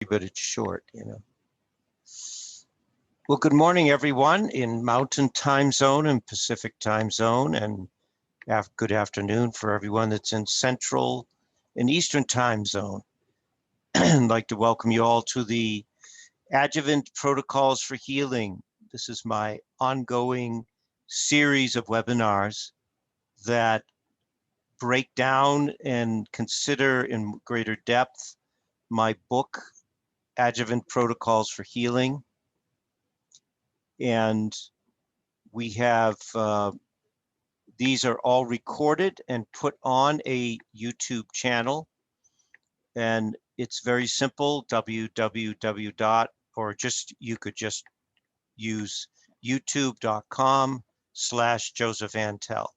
but it's short, you know. Well, good morning, everyone in Mountain Time Zone and Pacific Time Zone, and good afternoon for everyone that's in Central and Eastern Time Zone. I'd like to welcome you all to the Adjuvant Protocols for Healing. This is my ongoing series of webinars that break down and consider in greater depth my book, Adjuvant Protocols for Healing. And we have, these are all recorded and put on a YouTube channel. And it's very simple, www. Or just, you could just use youtube.com/Joseph Antel.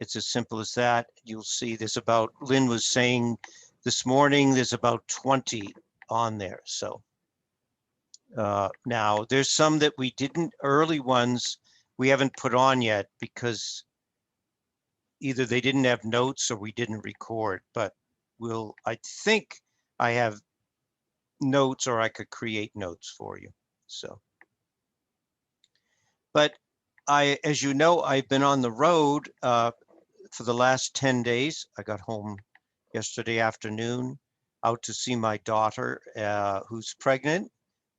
It's as simple as that. You'll see there's about, Lynn was saying this morning, there's about 20 on there. So now there's some that we didn't, early ones, we haven't put on yet because either they didn't have notes or we didn't record, but I think I have notes, or I could create notes for you. So, but as you know, I've been on the road for the last 10 days. I got home yesterday afternoon out to see my daughter who's pregnant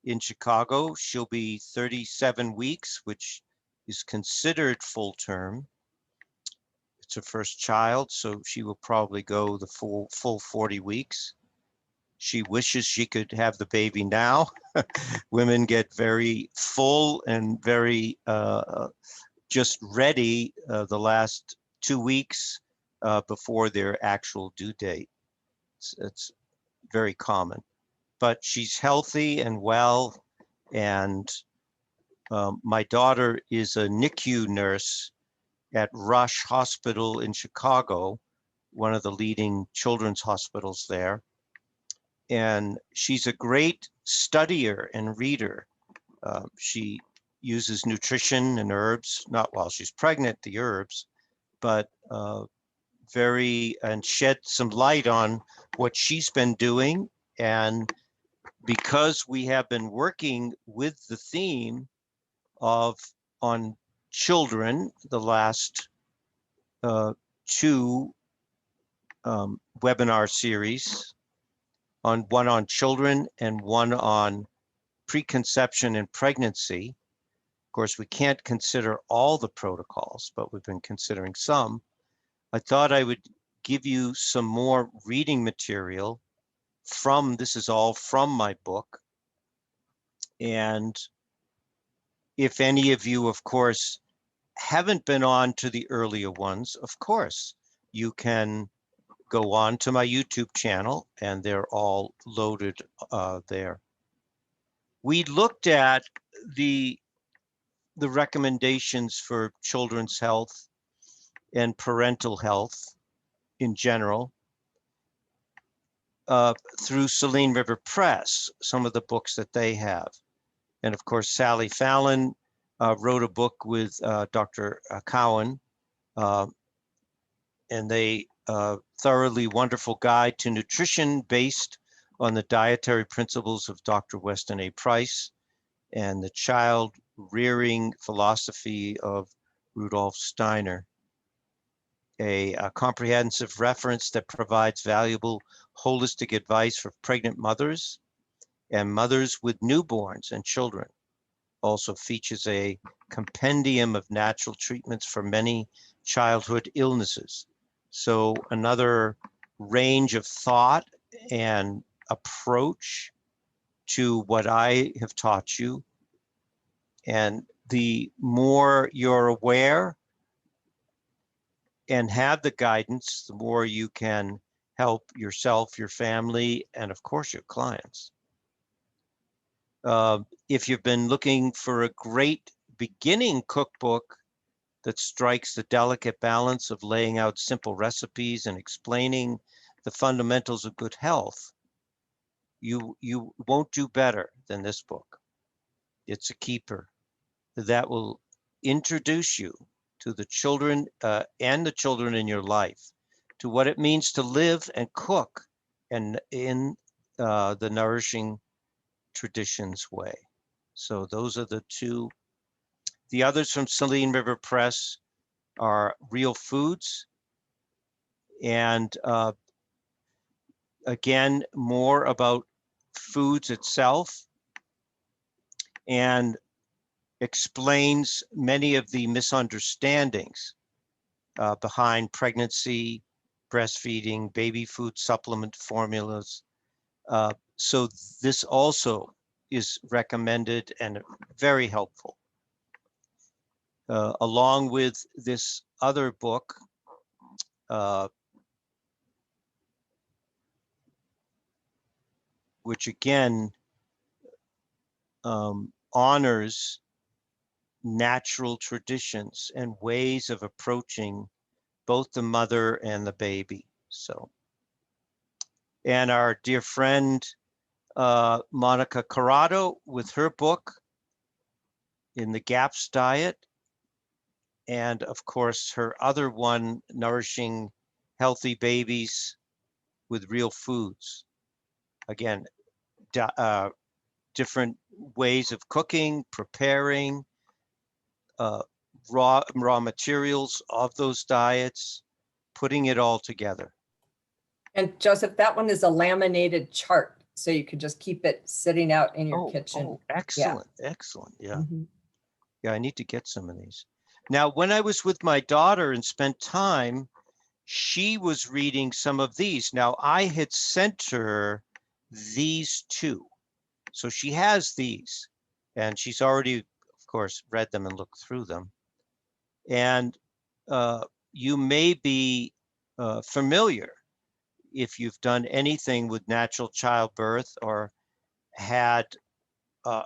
in Chicago. She'll be 37 weeks, which is considered full term. It's her first child, so she will probably go the full 40 weeks. She wishes she could have the baby now. Women get very full and very just ready the last 2 weeks before their actual due date. It's very common, but she's healthy and well. And my daughter is a NICU nurse at Rush Hospital in Chicago, one of the leading children's hospitals there. And she's a great studier and reader. She uses nutrition and herbs, not while she's pregnant, the herbs, but and shed some light on what she's been doing. And because we have been working with the theme on children, the last two webinar series, one on children and one on preconception and pregnancy. Of course, we can't consider all the protocols, but we've been considering some. I thought I would give you some more reading material this is all from my book. And if any of you, of course, haven't been on to the earlier ones, of course, you can go on to my YouTube channel and they're all loaded there. We looked at the recommendations for children's health and parental health in general through Saline River Press, some of the books that they have. And of course, Sally Fallon wrote a book with Dr. Cowan, and they thoroughly wonderful guide to nutrition based on the dietary principles of Dr. Weston A. Price and the child rearing philosophy of Rudolf Steiner. A comprehensive reference that provides valuable holistic advice for pregnant mothers and mothers with newborns and children. Also features a compendium of natural treatments for many childhood illnesses. So another range of thought and approach to what I have taught you. And the more you're aware and have the guidance, the more you can help yourself, your family, and of course your clients. If you've been looking for a great beginning cookbook that strikes the delicate balance of laying out simple recipes and explaining the fundamentals of good health, you won't do better than this book. It's a keeper that will introduce you to the children and the children in your life, to what it means to live and cook and in the Nourishing Traditions way. So those are the two. The others from Saline River Press are Real Foods, and again, more about foods itself, and explains many of the misunderstandings behind pregnancy, breastfeeding, baby food supplement formulas. So this also is recommended and very helpful. Along with this other book, which again honors natural traditions and ways of approaching both the mother and the baby. So, and our dear friend Monica Corrado with her book In the GAPS Diet, and of course her other one, Nourishing Healthy Babies with Real Foods. Again, different ways of cooking, preparing, raw materials of those diets, putting it all together. And Joseph, that one is a laminated chart, so you could just keep it sitting out in your kitchen. Oh, excellent, excellent. Yeah. Mm-hmm. Yeah, I need to get some of these. Now, when I was with my daughter and spent time, she was reading some of these. Now, I had sent her these two. So she has these, and she's already, of course, read them and looked through them. And you may be familiar if you've done anything with natural childbirth or had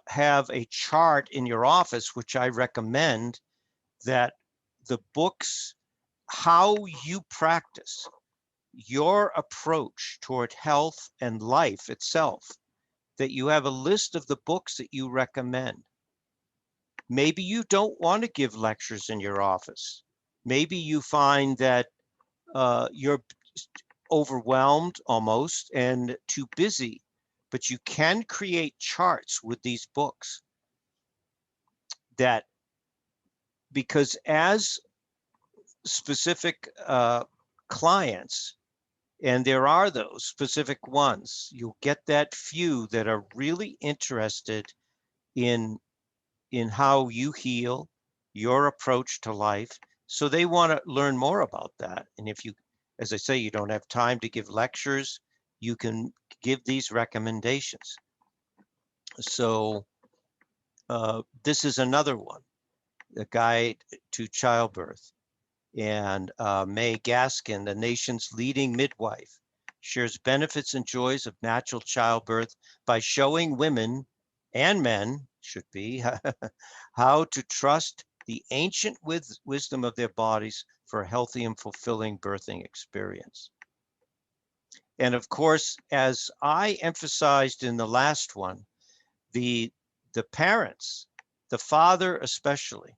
have a chart in your office, which I recommend, that the books, how you practice your approach toward health and life itself, that you have a list of the books that you recommend. Maybe you don't want to give lectures in your office. Maybe you find that you're overwhelmed almost and too busy, but you can create charts with these books that, because as specific clients, and there are those specific ones, you'll get that few that are really interested in how you heal, your approach to life. So they want to learn more about that. And if you, as I say, you don't have time to give lectures, you can give these recommendations. So this is another one, a guide to childbirth. And May Gaskin, the nation's leading midwife, shares benefits and joys of natural childbirth by showing women and men, should be, how to trust the ancient wisdom of their bodies for a healthy and fulfilling birthing experience. And of course, as I emphasized in the last one, the parents, the father especially,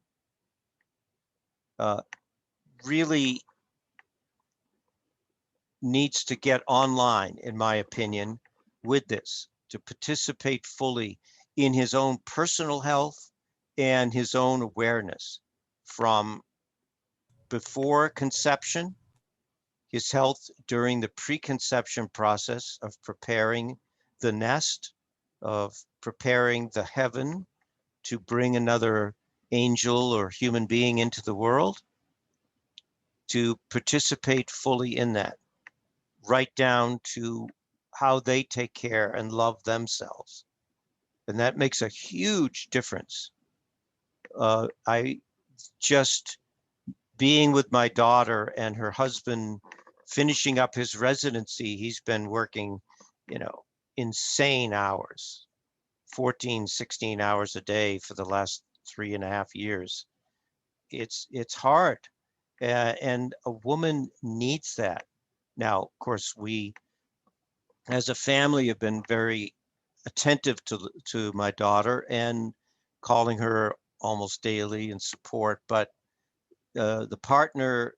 really needs to get online, in my opinion, with this, to participate fully in his own personal health and his own awareness from before conception, his health during the preconception process of preparing the nest, of preparing the heaven to bring another angel or human being into the world, to participate fully in that, right down to how they take care and love themselves. And that makes a huge difference. I just, being with my daughter and her husband finishing up his residency, he's been working, insane hours, 14, 16 hours a day for the last 3.5 years. It's hard. And a woman needs that. Now, of course, we as a family have been very attentive to my daughter and calling her almost daily in support, but the partner,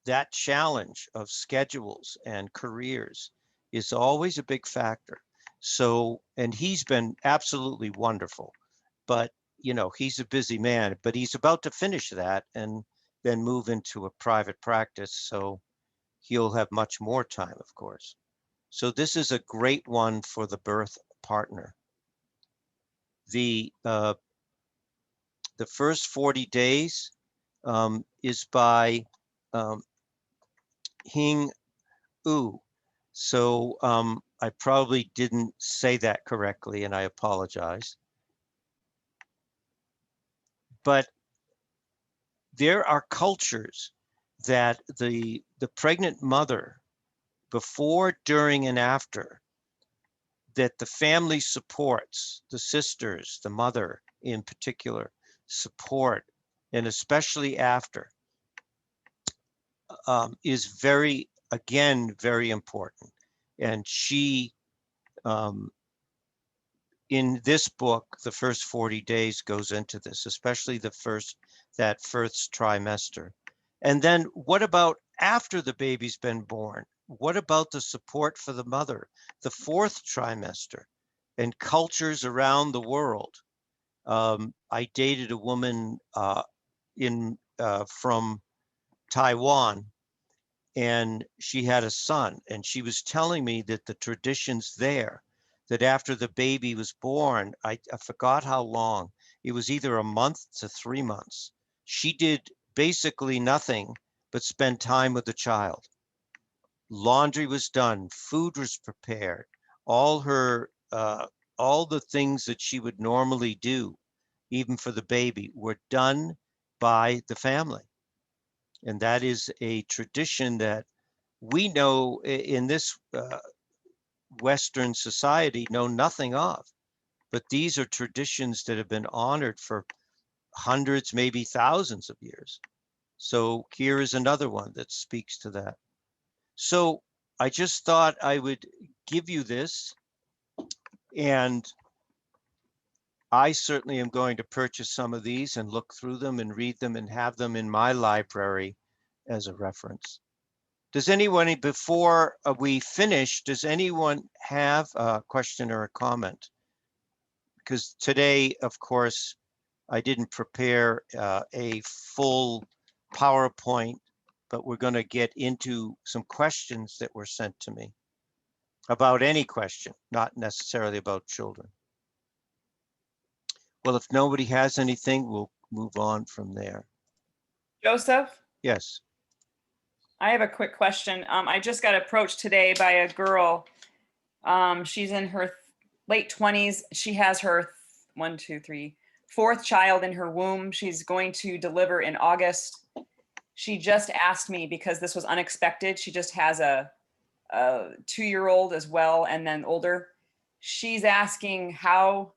that challenge of schedules and careers is always a big factor. So, and he's been absolutely wonderful, but you know, he's a busy man, but he's about to finish that and then move into a private practice. So he'll have much more time, of course. So this is a great one for the birth partner. The first 40 days is by Hing U. So I probably didn't say that correctly, and I apologize. But there are cultures that the pregnant mother, before, during, and after, that the family supports, the sisters, the mother in particular, support, and especially after, is very, again, very important. And she, in this book, the first 40 days goes into this, especially that first trimester. And then what about after the baby's been born? What about the support for the mother, the fourth trimester, and cultures around the world? I dated a woman from Taiwan, and she had a son, and she was telling me that the traditions there, that after the baby was born, I forgot how long, it was either a month to 3 months. She did basically nothing but spend time with the child. Laundry was done, food was prepared, all the things that she would normally do, even for the baby, were done by the family. And that is a tradition that we know in this Western society know nothing of. But these are traditions that have been honored for hundreds, maybe thousands of years. So here is another one that speaks to that. So I just thought I would give you this, and I certainly am going to purchase some of these and look through them and read them and have them in my library as a reference. Does anyone, before we finish, does anyone have a question or a comment? Because today, of course, I didn't prepare a full PowerPoint, but we're going to get into some questions that were sent to me about any question, not necessarily about children. Well, if nobody has anything, we'll move on from there. Joseph, Yes. I have a quick question. I just got approached today by a girl. She's in her late 20s. She has her fourth child in her womb. She's going to deliver in August. She just asked me, because this was unexpected, she just has a 2-year-old as well, and then older. She's asking how,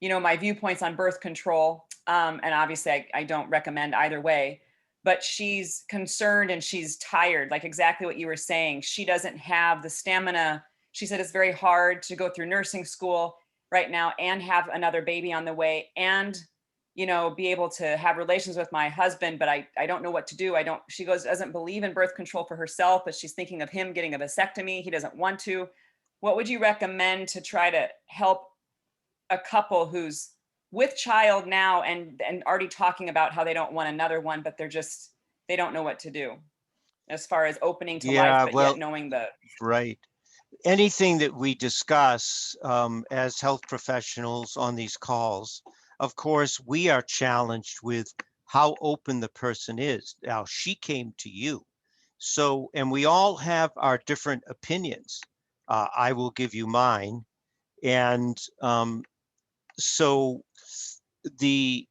my viewpoints on birth control. And obviously I don't recommend either way, but she's concerned and she's tired, like exactly what you were saying. She doesn't have the stamina. She said it's very hard to go through nursing school right now and have another baby on the way and, be able to have relations with my husband, but I don't know what to do. She doesn't believe in birth control for herself, but she's thinking of him getting a vasectomy. He doesn't want to. What would you recommend to try to help a couple who's with child now and already talking about how they don't want another one, but they don't know what to do as far as opening to life, but yet knowing the right. Anything that we discuss as health professionals on these calls, of course, we are challenged with how open the person is. Now, she came to you. So, and we all have our different opinions. I will give you mine. And so the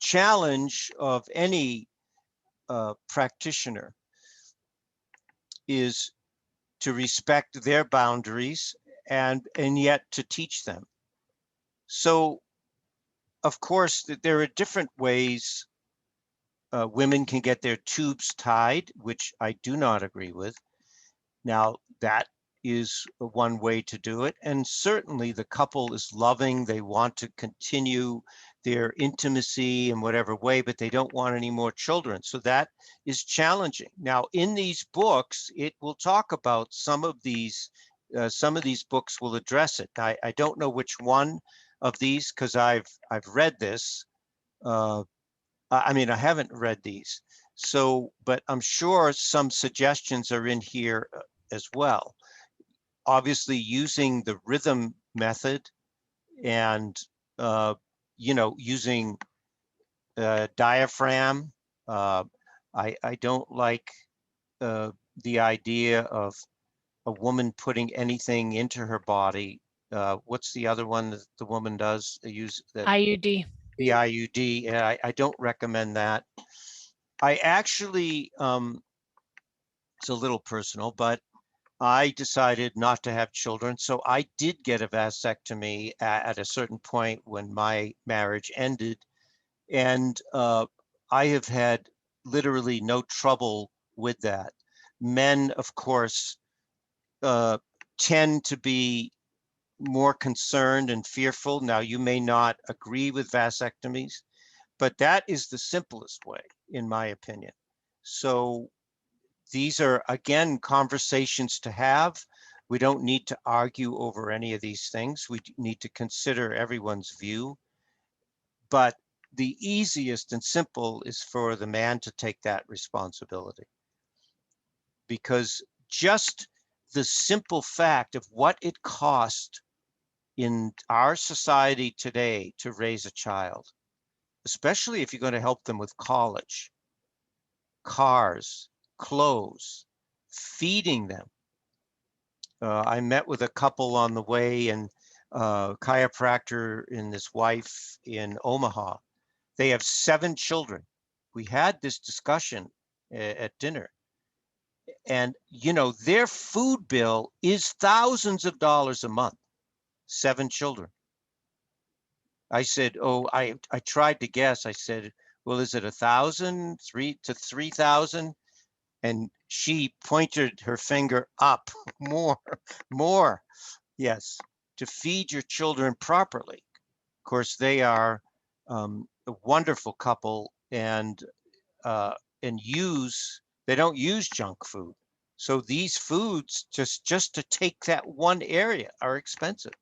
challenge of any practitioner is to respect their boundaries and yet to teach them. So, of course, there are different ways women can get their tubes tied, which I do not agree with. Now, that is one way to do it. And certainly the couple is loving, they want to continue, their intimacy in whatever way, but they don't want any more children. So that is challenging. Now, in these books, it will talk about some of these books will address it. I don't know which one of these, because I've read this. I mean, I haven't read these. So, but I'm sure some suggestions are in here as well. Obviously, using the rhythm method and, using diaphragm. I don't like the idea of a woman putting anything into her body. What's the other one that the woman does use? That IUD. the IUD. I don't recommend that. I actually, it's a little personal, but I decided not to have children. So I did get a vasectomy at a certain point when my marriage ended. And I have had literally no trouble with that. Men, of course, tend to be more concerned and fearful. Now, you may not agree with vasectomies, but that is the simplest way, in my opinion. So these are, again, conversations to have. We don't need to argue over any of these things. We need to consider everyone's view. But the easiest and simple is for the man to take that responsibility. Because just the simple fact of what it costs in our society today to raise a child, especially if you're going to help them with college, cars, clothes, feeding them. I met with a couple on the way, and chiropractor and his wife in Omaha. They have 7 children. We had this discussion at dinner, and their food bill is thousands of dollars a month. 7 children. I said, oh, I tried to guess. I said, well, is it 1,000, 3,000? And she pointed her finger up. More. Yes, to feed your children properly. Of course, they are a wonderful couple, and they don't use junk food. So these foods, just to take that one area, are expensive.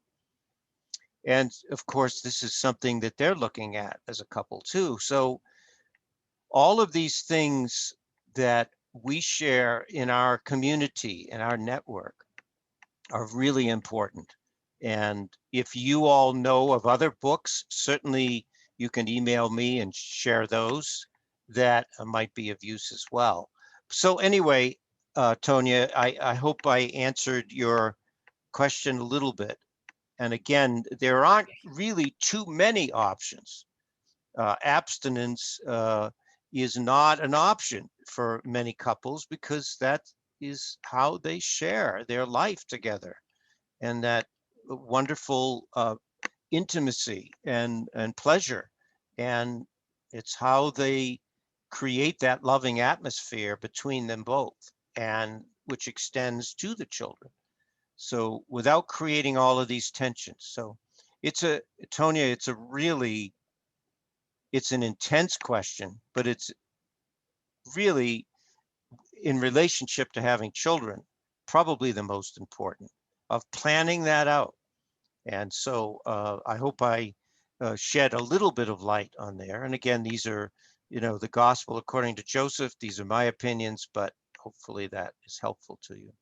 And of course, this is something that they're looking at as a couple too. So all of these things that we share in our community and our network are really important. And if you all know of other books, certainly you can email me and share those that might be of use as well. So anyway, Tonya, I hope I answered your question a little bit. And again, there aren't really too many options. Abstinence is not an option for many couples, because that is how they share their life together, and that wonderful intimacy and pleasure. And it's how they create that loving atmosphere between them both, and which extends to the children. So without creating all of these tensions. So Tonya, it's an intense question, but it's really, in relationship to having children, probably the most important, of planning that out. And so I hope I shed a little bit of light on there. And again, these are, the gospel according to Joseph. These are my opinions, but hopefully that is helpful to you.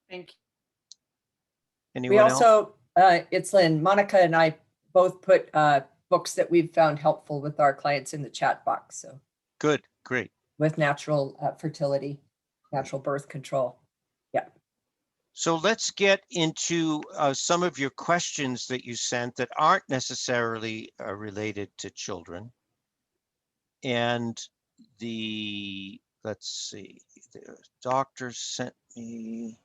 Thank you. We Anyone else? also, it's Lynn, Monica and I both put books that we've found helpful with our clients in the chat box. So Good, great. with natural fertility, natural birth control. Yeah. So let's get into some of your questions that you sent that aren't necessarily related to children. And let's see, the doctor sent me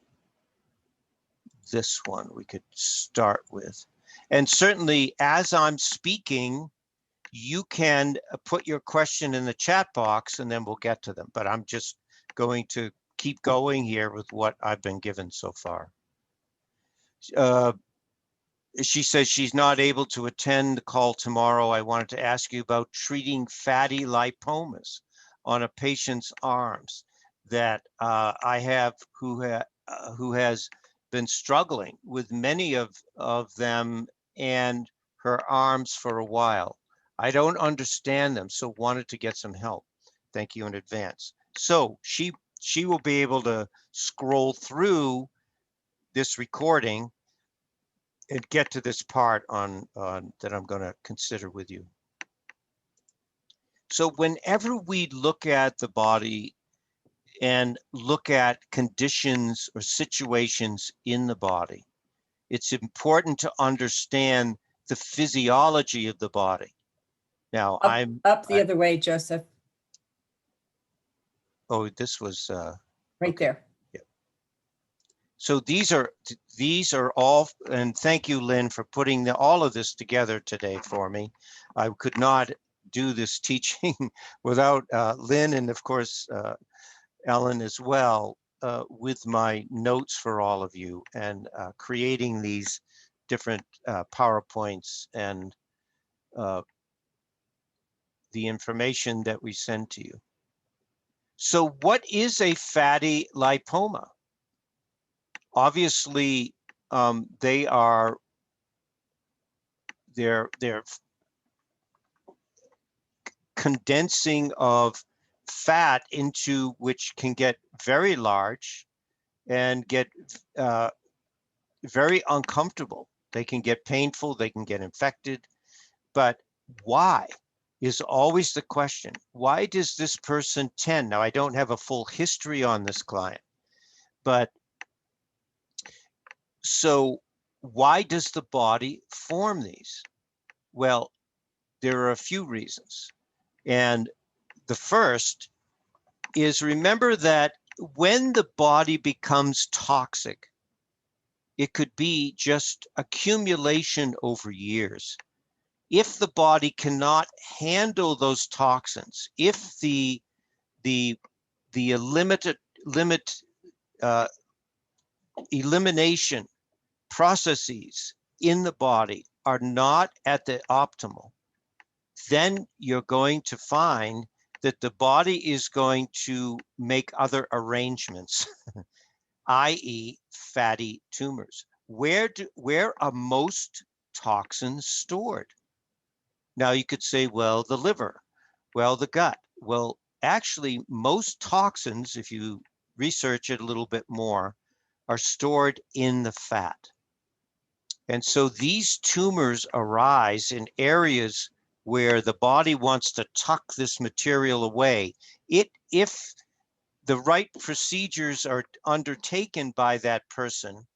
this one we could start with. And certainly as I'm speaking, you can put your question in the chat box and then we'll get to them. But I'm just going to keep going here with what I've been given so far. she says she's not able to attend the call tomorrow. I wanted to ask you about treating fatty lipomas on a patient's arms that I have who has been struggling with many of them and her arms for a while. I don't understand them, so wanted to get some help. Thank you in advance. So she will be able to scroll through this recording and get to this part on that I'm going to consider with you. So whenever we look at the body and look at conditions or situations in the body, it's important to understand the physiology of the body. Now, Up the other way, Joseph, oh, this was right okay. there. So these are all, and thank you, Lynn, for putting all of this together today for me. I could not do this teaching without Lynn and of course Ellen as well, with my notes for all of you and creating these different PowerPoints and the information that we send to you. So what is a fatty lipoma? Obviously, they're condensing of fat into which can get very large and get very uncomfortable. They can get painful, they can get infected, but why is always the question. Why does this person tend? Now, I don't have a full history on this client, but so why does the body form these? Well, there are a few reasons. And the first is, remember that when the body becomes toxic, it could be just accumulation over years. If the body cannot handle those toxins, if the elimination processes in the body are not at the optimal, then you're going to find that the body is going to make other arrangements, i.e. fatty tumors. Where are most toxins stored? Now you could say, well, the liver, well, the gut. Well, actually, most toxins, if you research it a little bit more, are stored in the fat. And so these tumors arise in areas where the body wants to tuck this material away. If the right procedures are undertaken by that person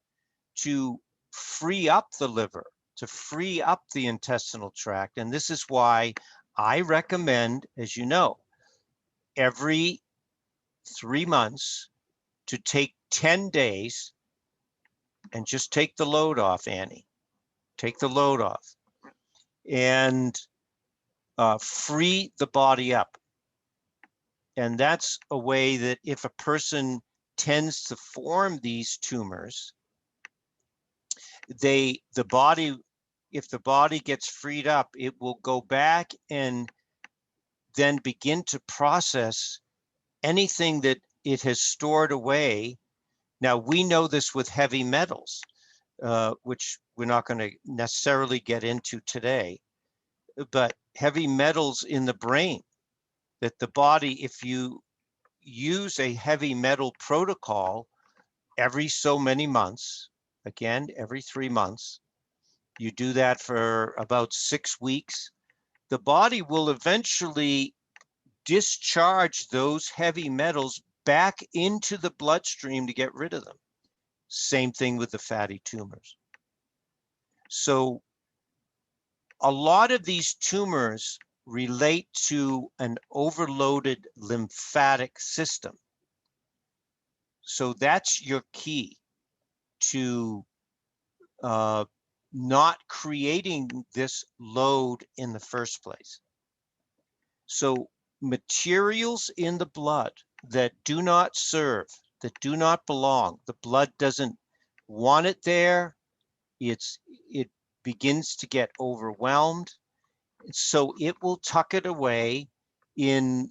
to free up the liver, to free up the intestinal tract, and this is why I recommend, as you know, every 3 months to take 10 days and just take the load off, Annie. Take the load off and free the body up. And that's a way that if a person tends to form these tumors, if the body gets freed up, it will go back and then begin to process anything that it has stored away. Now, we know this with heavy metals, which we're not going to necessarily get into today, but heavy metals in the brain, that the body, if you use a heavy metal protocol every so many months, again, every 3 months, you do that for about 6 weeks, the body will eventually discharge those heavy metals back into the bloodstream to get rid of them. Same thing with the fatty tumors. So a lot of these tumors relate to an overloaded lymphatic system. So that's your key to not creating this load in the first place. So materials in the blood that do not serve, that do not belong, the blood doesn't want it there, it begins to get overwhelmed. So it will tuck it away in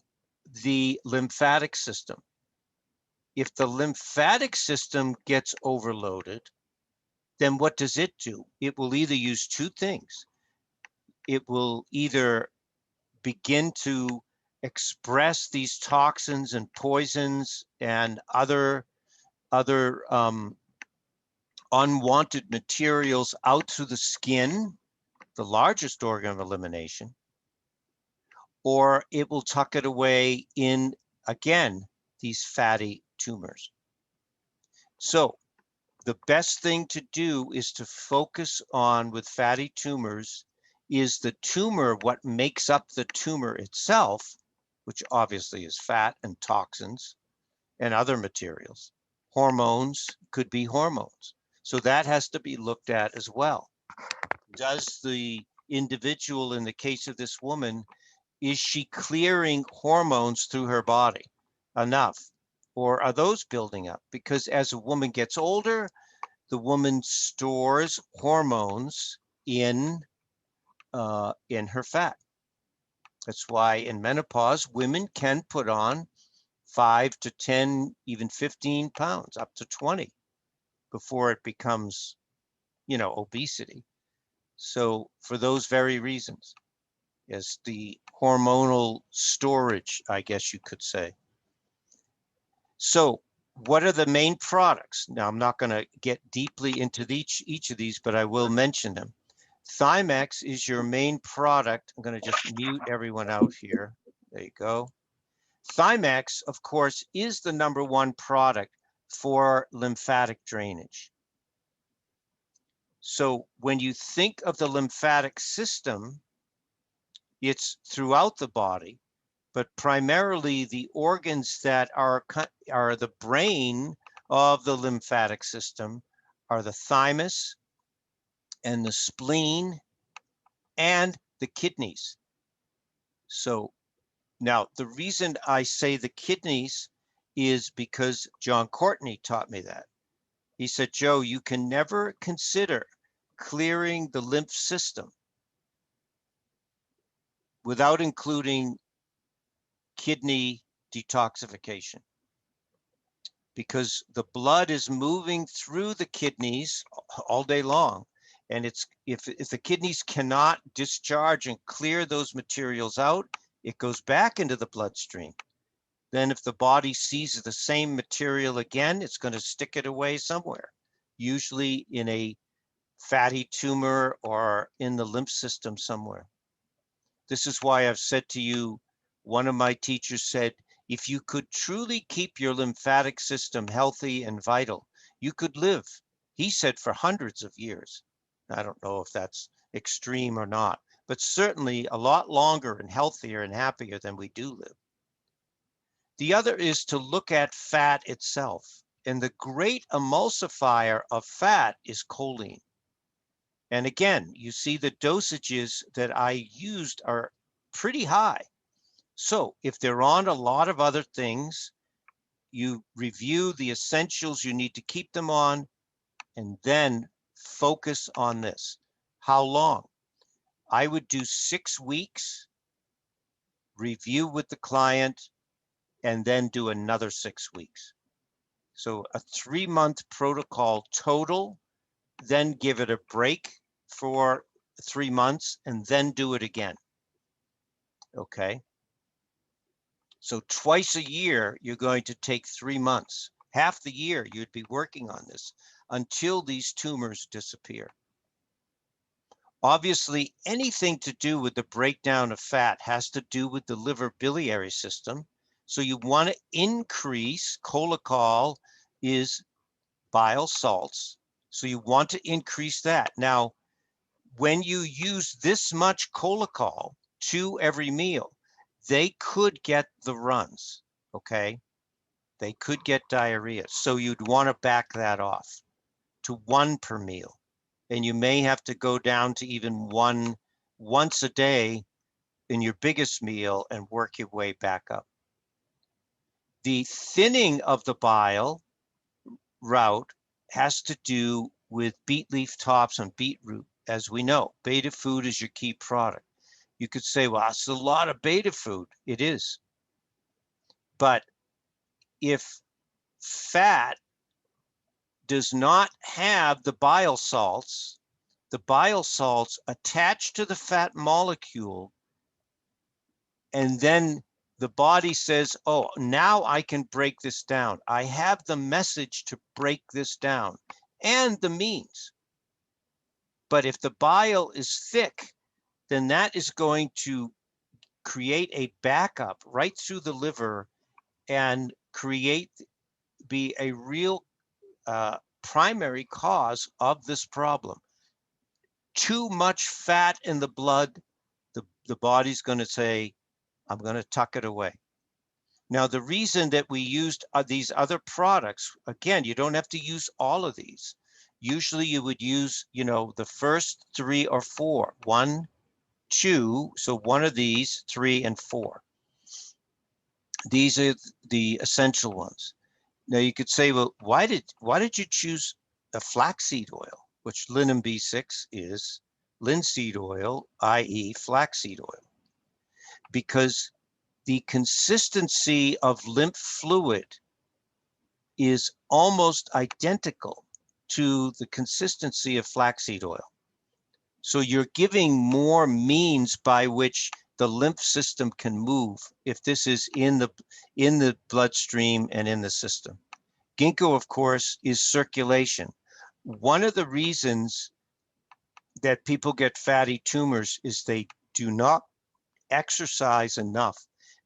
the lymphatic system. If the lymphatic system gets overloaded, then what does it do? It will either use two things. It will either begin to express these toxins and poisons and other unwanted materials out through the skin, the largest organ of elimination, or it will tuck it away in, again, these fatty tumors. So the best thing to do is to focus on, with fatty tumors, is the tumor, what makes up the tumor itself, which obviously is fat and toxins and other materials. Hormones could be hormones. So that has to be looked at as well. Does the individual, in the case of this woman, is she clearing hormones through her body enough? Or are those building up? Because as a woman gets older, the woman stores hormones in her fat. That's why in menopause, women can put on 5 to 10, even 15 pounds, up to 20, before it becomes, obesity. So for those very reasons, is the hormonal storage, I guess you could say. So what are the main products? Now, I'm not going to get deeply into each of these, but I will mention them. Thymex is your main product. I'm going to just mute everyone out here. There you go. Thymex, of course, is the #1 product for lymphatic drainage. So when you think of the lymphatic system, it's throughout the body, but primarily the organs that are the brain of the lymphatic system are the thymus and the spleen and the kidneys. So now the reason I say the kidneys is because John Courtney taught me that. He said, Joe, you can never consider clearing the lymph system without including kidney detoxification, because the blood is moving through the kidneys all day long. And if the kidneys cannot discharge and clear those materials out, it goes back into the bloodstream. Then if the body sees the same material again, it's going to stick it away somewhere, usually in a fatty tumor or in the lymph system somewhere. This is why I've said to you, one of my teachers said, if you could truly keep your lymphatic system healthy and vital, you could live, he said, for hundreds of years. I don't know if that's extreme or not, but certainly a lot longer and healthier and happier than we do live. The other is to look at fat itself. And the great emulsifier of fat is choline. And again, you see the dosages that I used are pretty high. So if they're on a lot of other things, you review the essentials you need to keep them on, and then focus on this. How long? I would do 6 weeks, review with the client, and then do another 6 weeks. So a 3-month protocol total, then give it a break for 3 months and then do it again. Okay. So twice a year, you're going to take 3 months. Half the year you'd be working on this until these tumors disappear. Obviously, anything to do with the breakdown of fat has to do with the liver biliary system. So you want to increase, cholesterol is bile salts. So you want to increase that. Now, when you use this much cholesterol to every meal, they could get the runs, okay? They could get diarrhea. So you'd want to back that off to 1 per meal. And you may have to go down to even 1 once a day in your biggest meal and work your way back up. The thinning of the bile route has to do with beet leaf tops and beetroot as we know, beta food is your key product. You could say, well, it's a lot of beta food. It is. But if fat does not have the bile salts attach to the fat molecule, and then the body says, oh, now I can break this down. I have the message to break this down and the means. But if the bile is thick, then that is going to create a backup right through the liver and be a real primary cause of this problem. Too much fat in the blood, the body's going to say, I'm going to tuck it away. Now, the reason that we used these other products, again, you don't have to use all of these. Usually you would use, the first 3 or 4, 1, 2, so one of these, 3 and 4. These are the essential ones. Now you could say, well, why did you choose a flaxseed oil, which linum B6 is linseed oil, i.e. flaxseed oil? Because the consistency of lymph fluid is almost identical to the consistency of flaxseed oil. So you're giving more means by which the lymph system can move if this is in the bloodstream and in the system. Ginkgo, of course, is circulation. One of the reasons that people get fatty tumors is they do not exercise enough.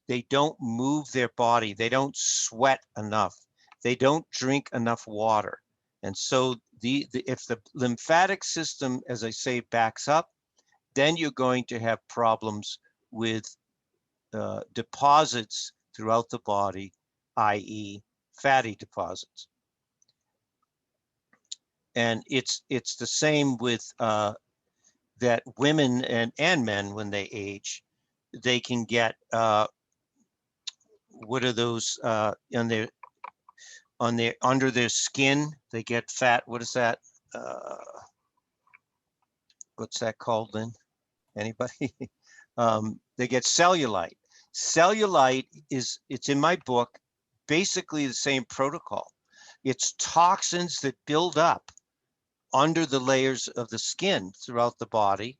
They don't move their body. They don't sweat enough. They don't drink enough water. And so if the lymphatic system, as I say, backs up, then you're going to have problems with deposits throughout the body, i.e. fatty deposits. And it's the same with that women and men, when they age, they can get what are those under their skin, they get fat. What is that? What's that called then? Anybody? They get cellulite. Cellulite it's in my book, basically the same protocol. It's toxins that build up under the layers of the skin throughout the body.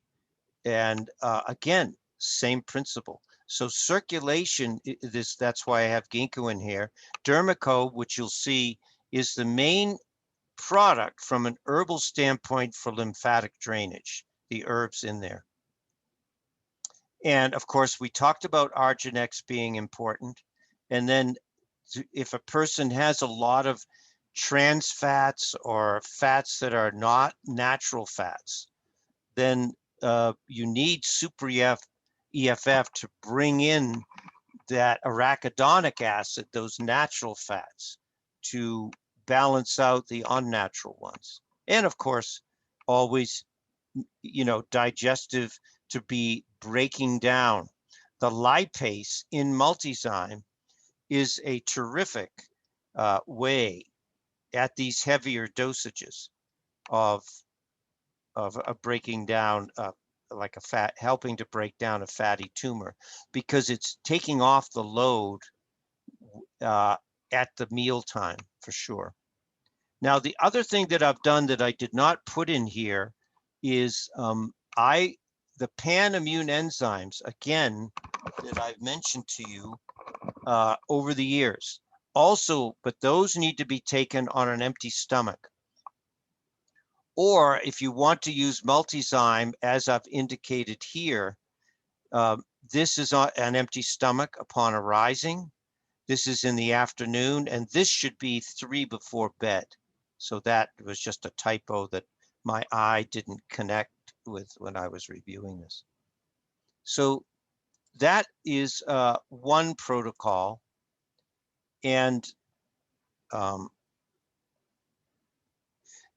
And again, same principle. So circulation, that's why I have ginkgo in here. Dermico, which you'll see, is the main product from an herbal standpoint for lymphatic drainage, the herbs in there. And of course, we talked about Arginex being important. And then if a person has a lot of trans fats or fats that are not natural fats, then you need super EFF to bring in that arachidonic acid, those natural fats, to balance out the unnatural ones. And of course, always, digestive to be breaking down. The lipase in multizyme is a terrific way at these heavier dosages of breaking down like a fat, helping to break down a fatty tumor, because it's taking off the load at the meal time for sure. Now, the other thing that I've done that I did not put in here is the pan-immune enzymes, again, that I've mentioned to you over the years. Also, but those need to be taken on an empty stomach. Or if you want to use multizyme, as I've indicated here, this is on an empty stomach upon arising. This is in the afternoon, and this should be 3 before bed. So that was just a typo that my eye didn't connect with when I was reviewing this. So that is one protocol. And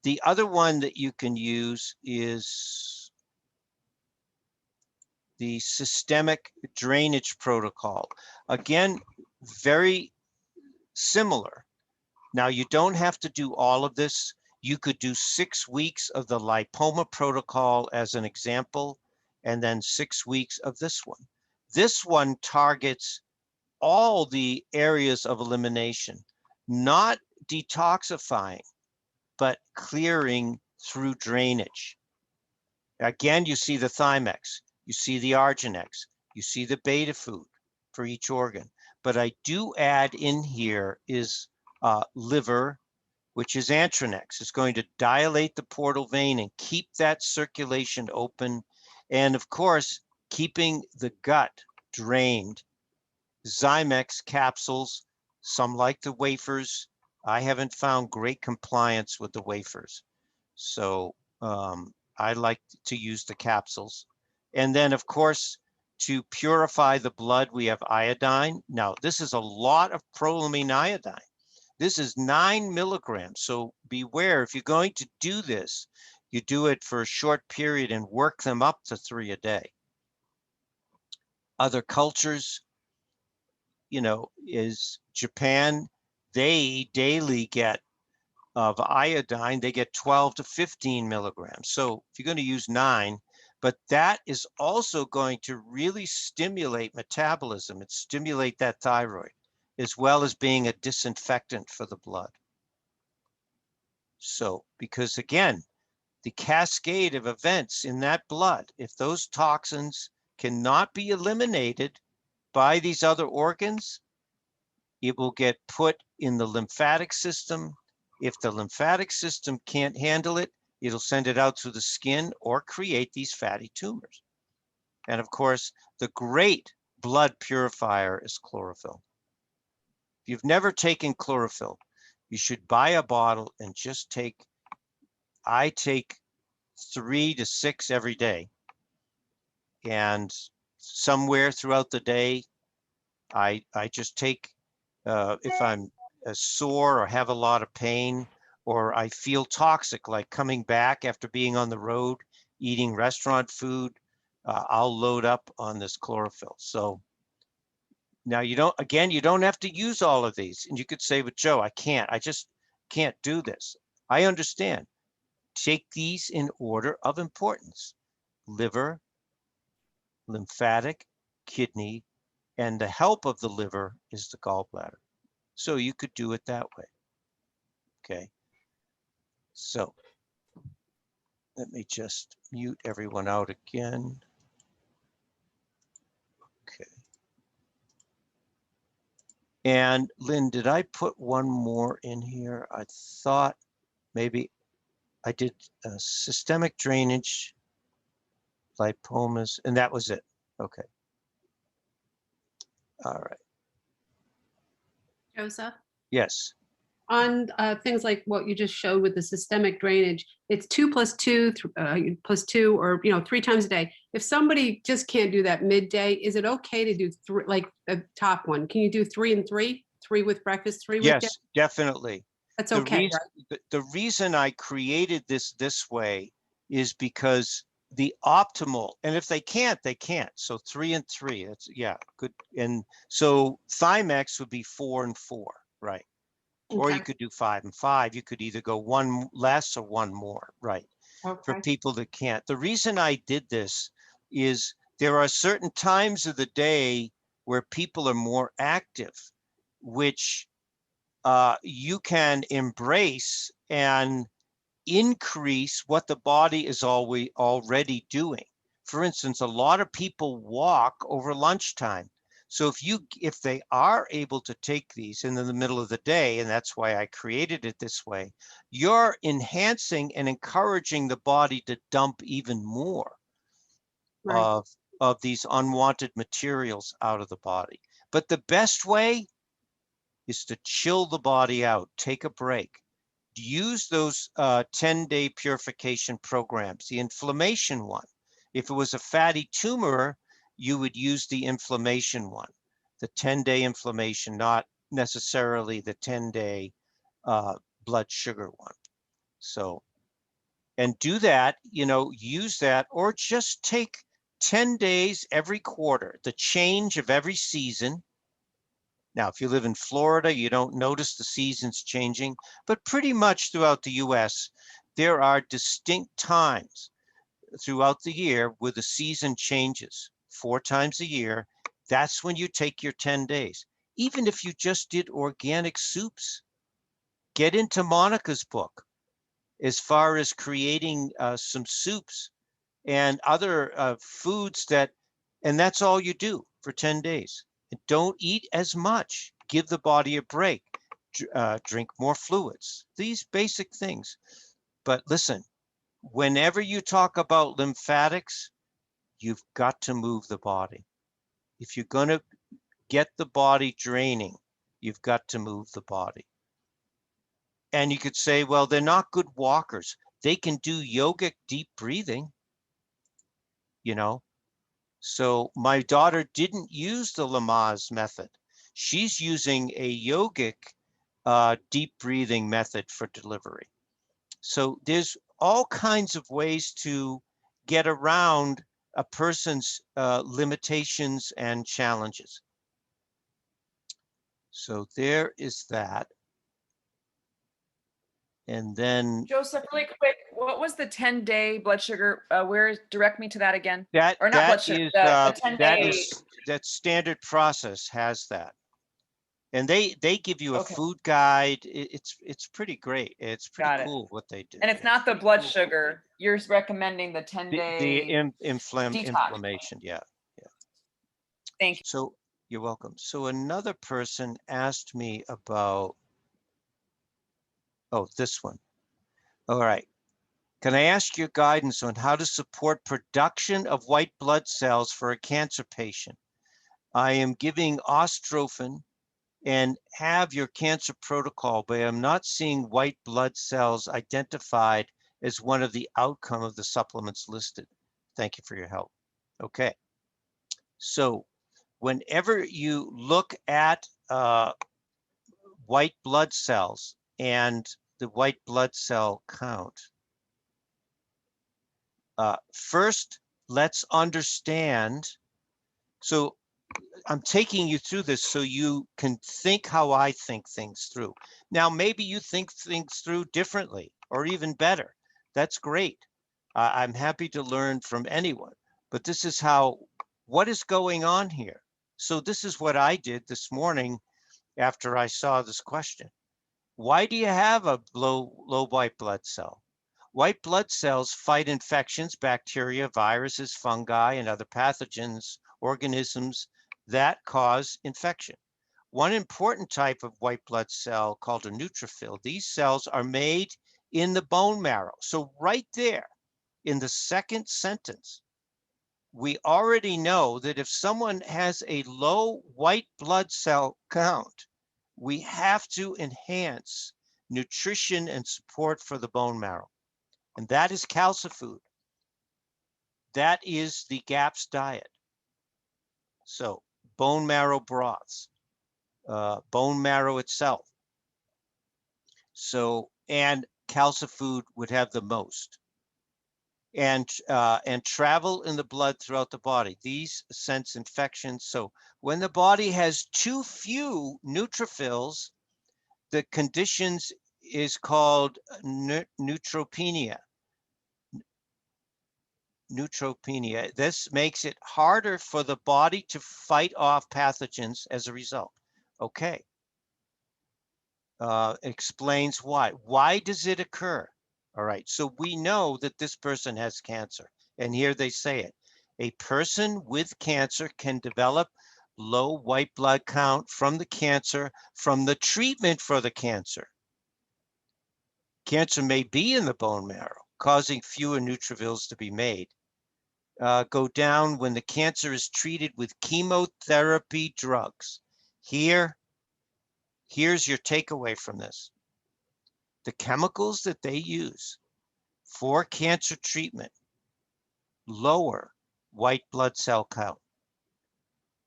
the other one that you can use is the systemic drainage protocol. Again, very similar. Now, you don't have to do all of this. You could do 6 weeks of the lipoma protocol as an example, and then 6 weeks of this one. This one targets all the areas of elimination, not detoxifying, but clearing through drainage. Again, you see the Thymex, you see the Arginex, you see the beta food for each organ. But I do add in here is liver, which is Antranex. It's going to dilate the portal vein and keep that circulation open. And of course, keeping the gut drained. Zymex capsules, some like the wafers. I haven't found great compliance with the wafers. So I like to use the capsules. And then of course, to purify the blood, we have iodine. Now, this is a lot of prolamine iodine. This is 9 milligrams. So beware, if you're going to do this, you do it for a short period and work them up to 3 a day. Other cultures, you know, is Japan. They daily get of iodine, they get 12 to 15 milligrams. So if you're going to use 9, but that is also going to really stimulate metabolism and stimulate that thyroid, as well as being a disinfectant for the blood. So, because again, the cascade of events in that blood, if those toxins cannot be eliminated by these other organs, it will get put in the lymphatic system. If the lymphatic system can't handle it, it'll send it out through the skin or create these fatty tumors. And of course, the great blood purifier is chlorophyll. If you've never taken chlorophyll, you should buy a bottle and just take, I take 3 to 6 every day. And somewhere throughout the day, I just take, if I'm sore or have a lot of pain, or I feel toxic, like coming back after being on the road, eating restaurant food, I'll load up on this chlorophyll. So now you don't have to use all of these. And you could say, but Joe, I just can't do this. I understand. Take these in order of importance: liver, lymphatic, kidney, and the help of the liver is the gallbladder. So you could do it that way. Okay. So let me just mute everyone out again. Okay. And Lynn, did I put one more in here? I thought maybe I did systemic drainage, lipomas, and that was it. Okay. All right. Joseph, Yes. on things like what you just showed with the systemic drainage, it's 2 + 2 + 2, or 3 times a day. If somebody just can't do that midday, is it okay to do 3, like the top one? Can you do 3 and 3? 3 with breakfast, 3 with dinner? Yes, definitely. That's okay, right? The reason I created this way is because the optimal, and if they can't, they can't. So 3 and 3, that's, yeah, good. And so Thymex would be 4 and 4, right? Or you Okay. could do 5 and 5. You could either go 1 less or 1 more, right? For Okay. people that can't. The reason I did this is there are certain times of the day where people are more active, which you can embrace and increase what the body is already doing. For instance, a lot of people walk over lunchtime. So if they are able to take these in the middle of the day, and that's why I created it this way, you're enhancing and encouraging the body to dump even more Right. of these unwanted materials out of the body. But the best way is to chill the body out, take a break. Use those 10-day purification programs, the inflammation one. If it was a fatty tumor, you would use the inflammation one, the 10-day inflammation, not necessarily the 10-day blood sugar one. So, and do that, use that, or just take 10 days every quarter, the change of every season, Now, if you live in Florida, you don't notice the seasons changing, but pretty much throughout the US, there are distinct times throughout the year where the season changes 4 times a year. That's when you take your 10 days. Even if you just did organic soups, get into Monica's book as far as creating some soups and other foods and that's all you do for 10 days. And don't eat as much. Give the body a break. Drink more fluids. These basic things. But listen, whenever you talk about lymphatics, you've got to move the body. If you're going to get the body draining, you've got to move the body. And you could say, well, they're not good walkers. They can do yogic deep breathing, you know. So my daughter didn't use the Lamaze method. She's using a yogic deep breathing method for delivery. So there's all kinds of ways to get around a person's limitations and challenges. So there is that. And then Joseph, really quick, what was the 10-day blood sugar? Direct me to that again. that Or not blood sugar, the 10-day. that standard process has that. And they give you a Okay. food guide. It's pretty great. It's Got pretty it. cool what they do. And it's not the blood sugar. You're recommending the the 10-day. Detox. inflammation. Yeah. Thank you. So you're welcome. So another person asked me about, oh, this one. All right. Can I ask your guidance on how to support production of white blood cells for a cancer patient? I am giving Ostrophin and have your cancer protocol, but I'm not seeing white blood cells identified as one of the outcome of the supplements listed. Thank you for your help. Okay. So whenever you look at white blood cells and the white blood cell count, first, let's understand. So I'm taking you through this so you can think how I think things through. Now, maybe you think things through differently or even better. That's great. I'm happy to learn from anyone, but this is what is going on here? So this is what I did this morning after I saw this question. Why do you have a low white blood cell? White blood cells fight infections, bacteria, viruses, fungi, and other pathogens, organisms that cause infection. One important type of white blood cell called a neutrophil, these cells are made in the bone marrow. So right there in the second sentence, we already know that if someone has a low white blood cell count, we have to enhance nutrition and support for the bone marrow. And that is calcifood. That is the GAPS diet. So bone marrow broths, bone marrow itself. So, and calcifood would have the most. And travel in the blood throughout the body. These sense infections. So when the body has too few neutrophils, the conditions is called neutropenia. Neutropenia. This makes it harder for the body to fight off pathogens as a result. Okay. Explains why. Why does it occur? All right. So we know that this person has cancer. And here they say it. A person with cancer can develop low white blood count from the cancer, from the treatment for the cancer. Cancer may be in the bone marrow, causing fewer neutrophils to be made. Go down when the cancer is treated with chemotherapy drugs. Here's your takeaway from this. The chemicals that they use for cancer treatment lower white blood cell count.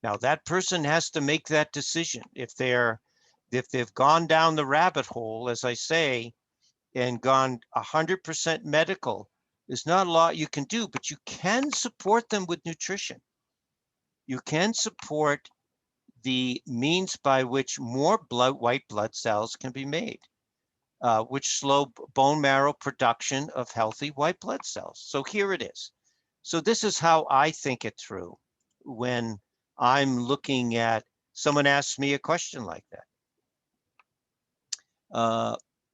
Now that person has to make that decision. If they've gone down the rabbit hole, as I say, and gone 100% medical, there's not a lot you can do, but you can support them with nutrition. You can support the means by which more white blood cells can be made, which slow bone marrow production of healthy white blood cells. So here it is. So this is how I think it through when I'm looking at, someone asks me a question like that.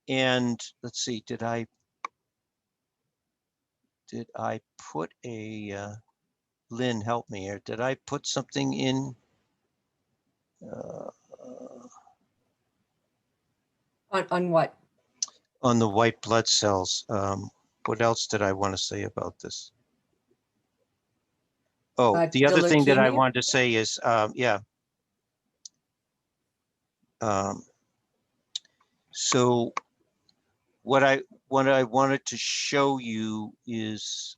And let's see, did I put a, Lynn, help me here. Did I put something in? On what? On the white blood cells. What else did I want to say about this? Oh, the The other thing that I leukemia? wanted to say is, yeah. So what I wanted to show you is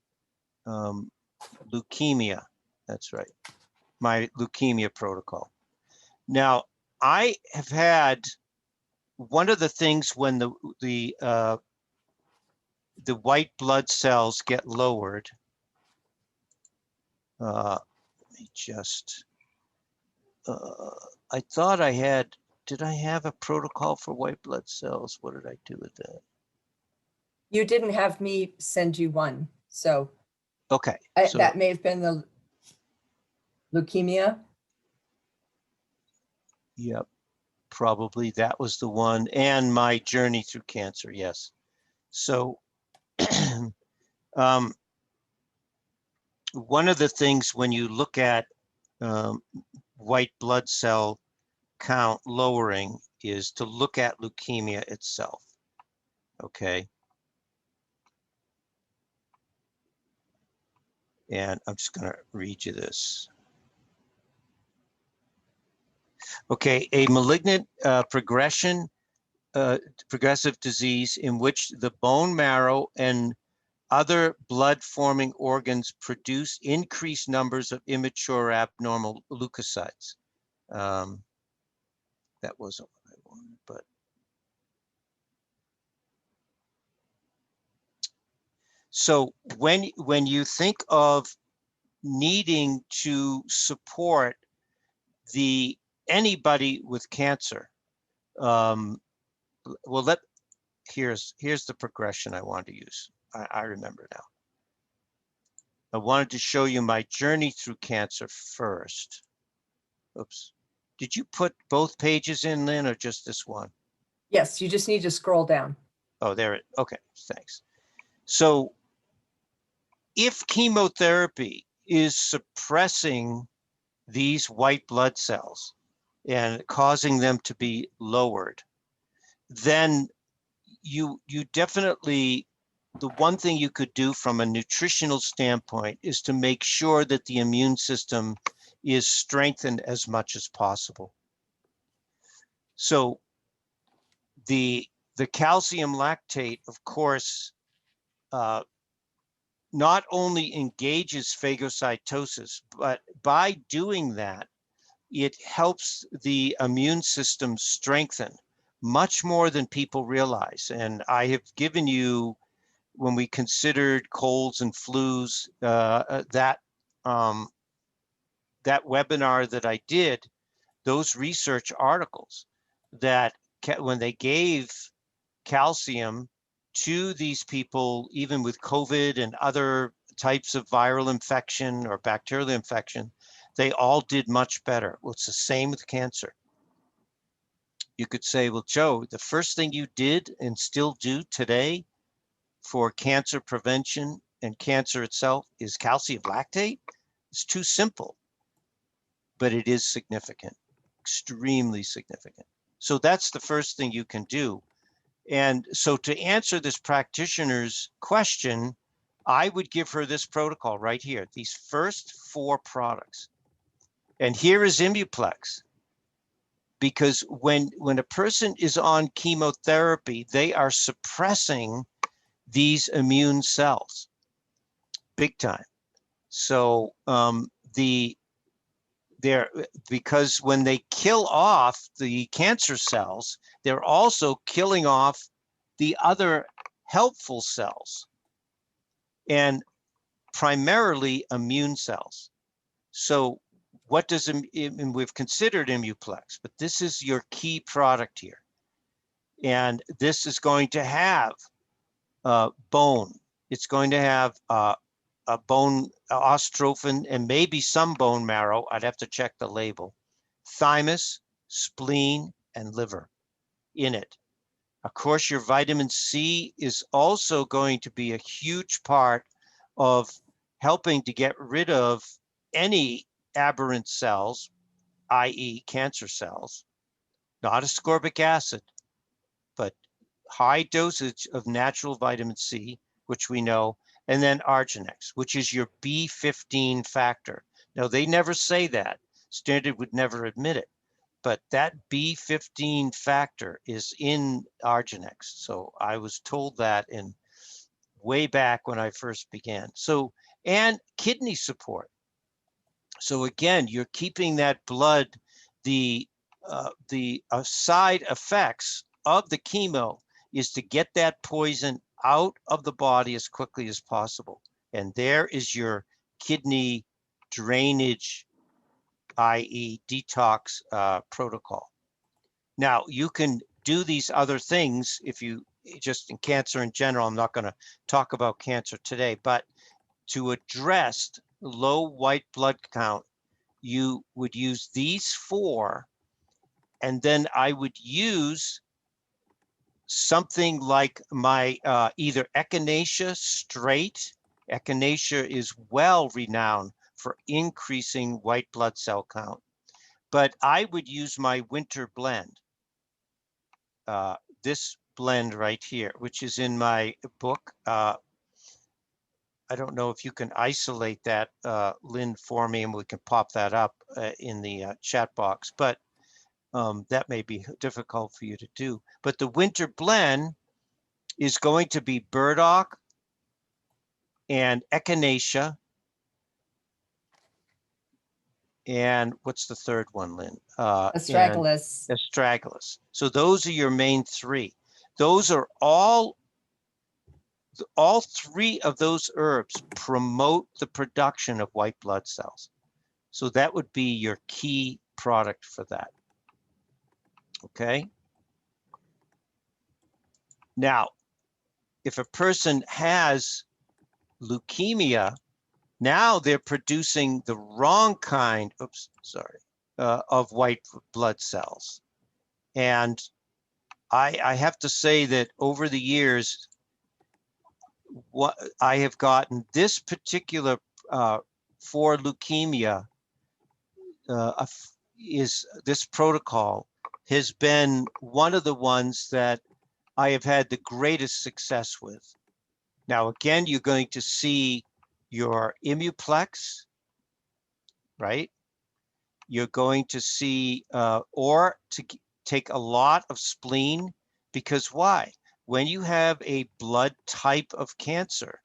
leukemia. That's right. My leukemia protocol. Now, I have had one of the things when the white blood cells get lowered. Let me just. I thought I had. Did I have a protocol for white blood cells? What did I do with that? You didn't have me send you one, so Okay. So that may have been the leukemia. yep, probably that was the one, and my journey through cancer. Yes. So one of the things when you look at white blood cell count lowering is to look at leukemia itself. Okay. And I'm just going to read you this. Okay, a malignant progressive disease in which the bone marrow and other blood-forming organs produce increased numbers of immature abnormal leukocytes. That wasn't what I wanted, but. So when you think of needing to support anybody with cancer, well, here's the progression I wanted to use. I remember now. I wanted to show you my journey through cancer first. Oops. Did you put both pages in, Lynn, or just this one? Yes, you just need to scroll down. Oh, there it. Okay, thanks. So if chemotherapy is suppressing these white blood cells and causing them to be lowered, then you definitely, the one thing you could do from a nutritional standpoint is to make sure that the immune system is strengthened as much as possible. So the calcium lactate, of course, not only engages phagocytosis, but by doing that, it helps the immune system strengthen much more than people realize. And I have given you, when we considered colds and flus, that webinar that I did, those research articles that when they gave calcium to these people, even with COVID and other types of viral infection or bacterial infection, they all did much better. Well, it's the same with cancer. You could say, well, Joe, the first thing you did and still do today for cancer prevention and cancer itself is calcium lactate. It's too simple, but it is significant, extremely significant. So that's the first thing you can do. And so to answer this practitioner's question, I would give her this protocol right here, these first 4 products. And here is Immuplex. Because when a person is on chemotherapy, they are suppressing these immune cells big time. So because when they kill off the cancer cells, they're also killing off the other helpful cells, and primarily immune cells. So what does, and we've considered Imuplex, but this is your key product here. And this is going to have bone. It's going to have a bone ostrophin and maybe some bone marrow. I'd have to check the label. Thymus, spleen, and liver in it. Of course, your vitamin C is also going to be a huge part of helping to get rid of any aberrant cells, i.e. cancer cells, not ascorbic acid, but high dosage of natural vitamin C, which we know, and then Arginex, which is your B15 factor. Now, they never say that. Standard would never admit it, but that B15 factor is in Arginex. So I was told that in way back when I first began. So, and kidney support. So again, you're keeping that blood, the side effects of the chemo is to get that poison out of the body as quickly as possible. And there is your kidney drainage, i.e. detox protocol. Now, you can do these other things if you, just in cancer in general, I'm not going to talk about cancer today, but to address low white blood count, you would use these 4, and then I would use something like my either Echinacea straight. Echinacea is well renowned for increasing white blood cell count, but I would use my winter blend, this blend right here, which is in my book. I don't know if you can isolate that, Lynn, for me, and we can pop that up in the chat box, but that may be difficult for you to do. But the winter blend is going to be burdock and echinacea. And what's the third one, Lynn? Astragalus. Astragalus. So those are your main 3. Those are all 3 of those herbs promote the production of white blood cells. So that would be your key product for that. Okay. Now, if a person has leukemia, now they're producing the wrong kind, of white blood cells. And I have to say that over the years, what I have gotten this particular for leukemia is this protocol has been one of the ones that I have had the greatest success with. Now, again, you're going to see your Imuplex, right? You're going to see, or to take a lot of spleen, because why? When you have a blood type of cancer,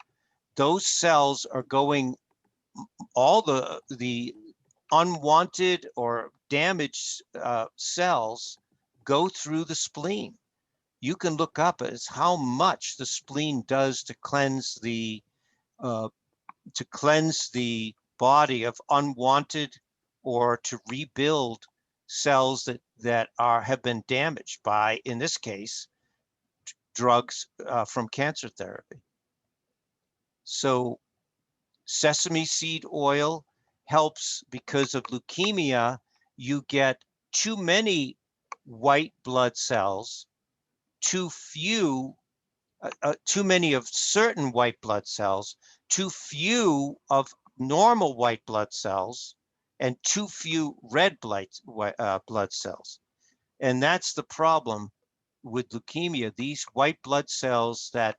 those cells are going, all the unwanted or damaged cells go through the spleen. You can look up as how much the spleen does to cleanse the body of unwanted or to rebuild cells that have been damaged by, in this case, drugs from cancer therapy. So sesame seed oil helps because of leukemia. You get too many white blood cells, too many of certain white blood cells, too few of normal white blood cells, and too few red blood cells. And that's the problem with leukemia. These white blood cells that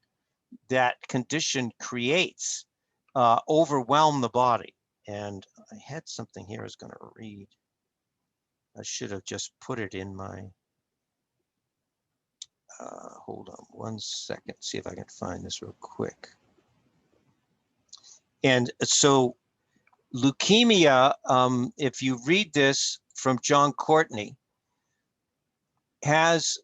condition creates overwhelm the body. And I had something here I was going to read. I should have just put it in my, hold on one second, see if I can find this real quick. And so leukemia, if you read this from John Courtney, has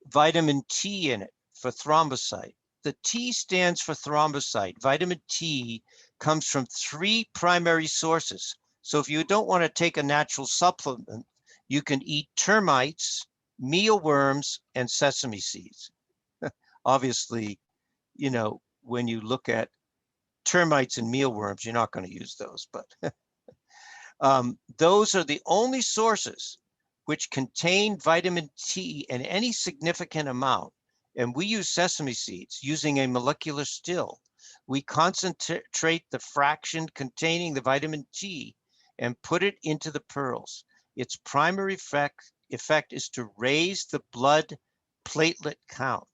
vitamin T in it for thrombocyte. The T stands for thrombocyte. Vitamin T comes from 3 primary sources: So if you don't want to take a natural supplement, you can eat termites, mealworms, and sesame seeds. Obviously, you know, when you look at termites and mealworms, you're not going to use those, but those are the only sources which contain vitamin T in any significant amount. And we use sesame seeds using a molecular still. We concentrate the fraction containing the vitamin T and put it into the pearls. Its primary effect is to raise the blood platelet count.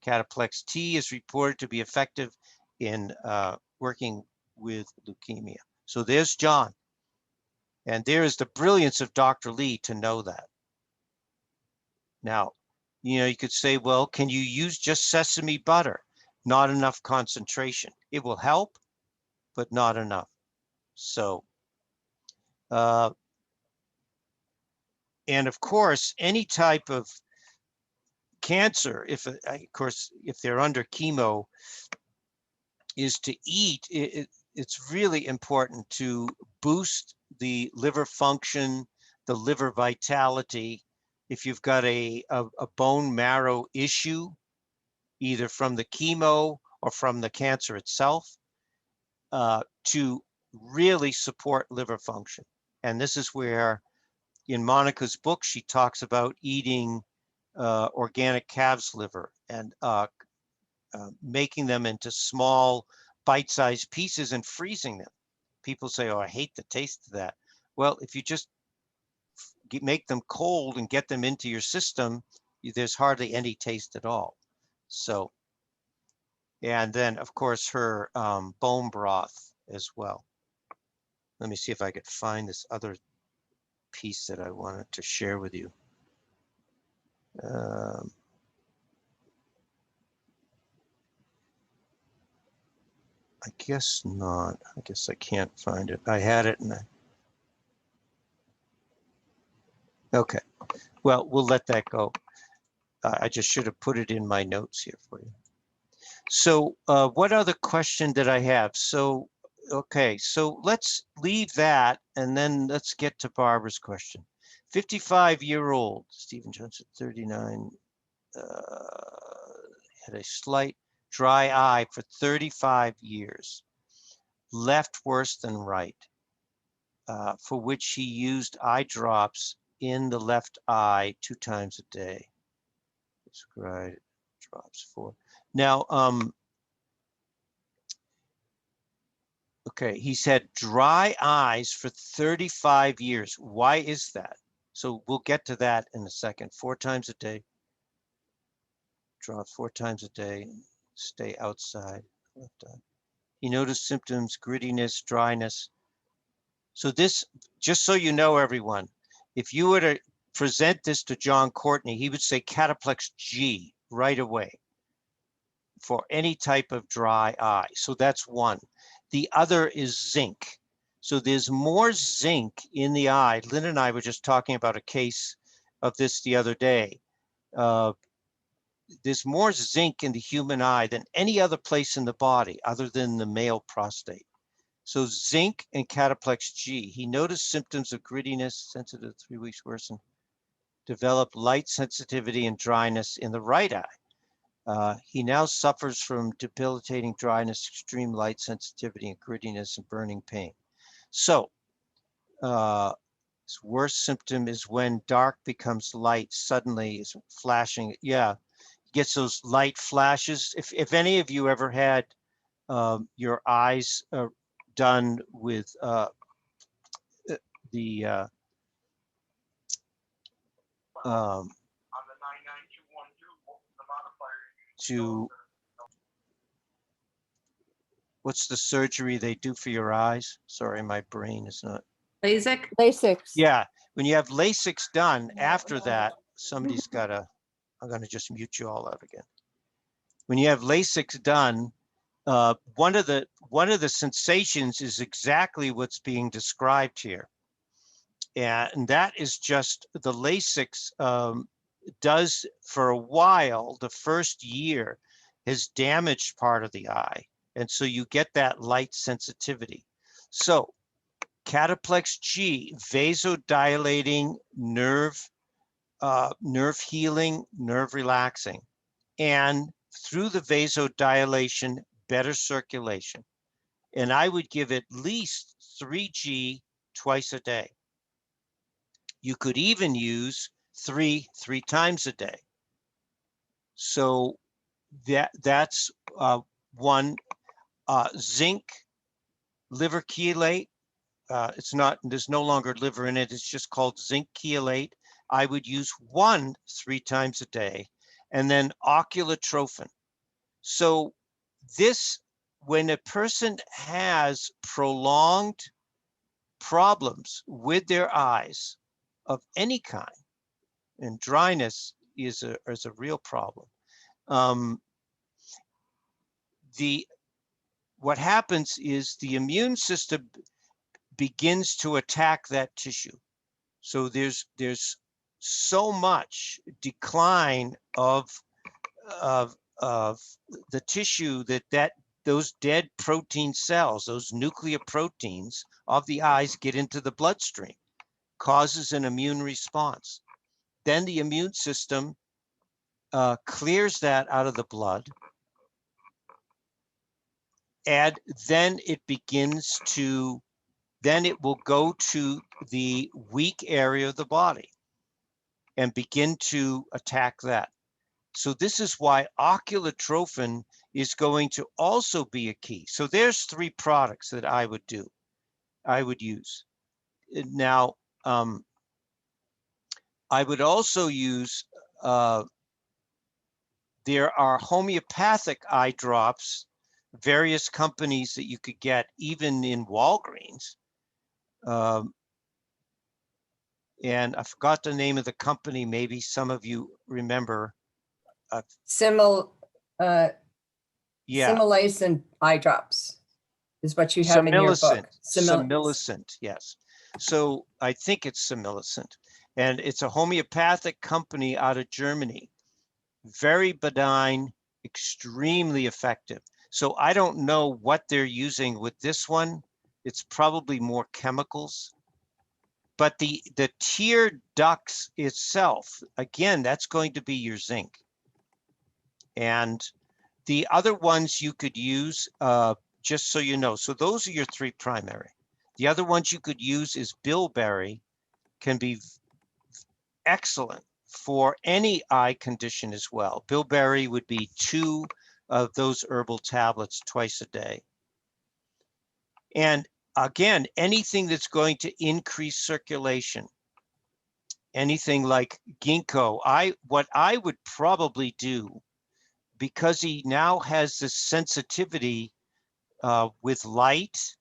Cataplex T is reported to be effective in working with leukemia. So there's John. And there is the brilliance of Dr. Lee to know that. Now, you know, you could say, well, can you use just sesame butter? Not enough concentration. It will help, but not enough. So, and of course, any type of cancer, if of course, if they're under chemo, is to eat. It's really important to boost the liver function, the liver vitality. If you've got a bone marrow issue, either from the chemo or from the cancer itself, to really support liver function. And this is where in Monica's book, she talks about eating organic calf's liver and making them into small bite-sized pieces and freezing them. People say, oh, I hate the taste of that. Well, if you just make them cold and get them into your system, there's hardly any taste at all. So, and then of course her bone broth as well. Let me see if I could find this other piece that I wanted to share with you. I guess not. I guess I can't find it. I had it and okay. Well, we'll let that go. I just should have put it in my notes here for you. So what other question did I have? So, okay, so let's leave that and then let's get to Barbara's question. 55-year-old Stephen Johnson, 39, had a slight dry eye for 35 years, left worse than right, for which he used eye drops in the left eye 2 times a day. Prescribed drops for. Now, okay, he's had dry eyes for 35 years. Why is that? So we'll get to that in a second. 4 times a day. Drop 4 times a day. Stay outside. Left eye. He noticed symptoms, grittiness, dryness. So this, just so you know, everyone, if you were to present this to John Courtney, he would say Cataplex G right away for any type of dry eye. So that's one. The other is zinc. So there's more zinc in the eye. Lynn and I were just talking about a case of this the other day. There's more zinc in the human eye than any other place in the body other than the male prostate. So zinc and Cataplex G. He noticed symptoms of grittiness, sensitive 3 weeks worsened, developed light sensitivity and dryness in the right eye. He now suffers from debilitating dryness, extreme light sensitivity and grittiness and burning pain. So his worst symptom is when dark becomes light, suddenly is flashing. Yeah, he gets those light flashes. If any of you ever had your eyes done with what's the surgery they do for your eyes? Sorry, my brain is not. LASIK? LASIK. Yeah, when you have LASIK done, after that, somebody's got to, I'm going to just mute you all out again. When you have LASIK done, one of the sensations is exactly what's being described here. And that is just the LASIK does for a while, the first year, has damaged part of the eye. And so you get that light sensitivity. So Cataplex G, vasodilating, nerve healing, nerve relaxing, and through the vasodilation, better circulation. And I would give at least 3G twice a day. You could even use three times a day. So that's one. Zinc, liver chelate. There's no longer liver in it. It's just called zinc chelate. I would use 3 times a day, and then oculotrophin. So this, when a person has prolonged problems with their eyes of any kind, and dryness is a real problem. What happens is the immune system begins to attack that tissue. So there's so much decline of the tissue that those dead protein cells, those nuclear proteins of the eyes get into the bloodstream, causes an immune response. Then the immune system clears that out of the blood, and then it will go to the weak area of the body and begin to attack that. So this is why oculotrophin is going to also be a key. So there's 3 products that I would use. Now, I would also use, there are homeopathic eye drops, various companies that you could get even in Walgreens. And I forgot the name of the company. Maybe some of you remember. Similacin eye drops is what you have in your book. Similacin, yes. So I think it's Similacin, and it's a homeopathic company out of Germany. Very benign, extremely effective. So I don't know what they're using with this one. It's probably more chemicals. But the tear ducts itself, again, that's going to be your zinc. And the other ones you could use, just so you know, so those are your 3 primary. The other ones you could use is bilberry, can be excellent for any eye condition as well. Bilberry would be 2 of those herbal tablets twice a day. And again, anything that's going to increase circulation, anything like ginkgo, what I would probably do, because he now has this sensitivity with light,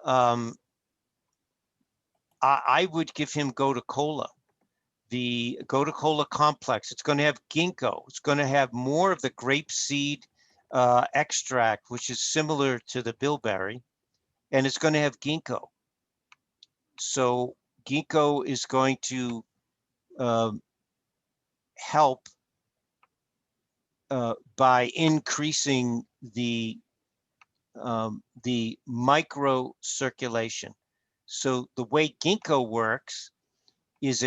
I would give him Gotu-Kola, the Gotu-Kola complex. It's going to have ginkgo. It's going to have more of the grapeseed extract, which is similar to the bilberry, and it's going to have ginkgo. So ginkgo is going to help by increasing the micro circulation. So the way ginkgo works is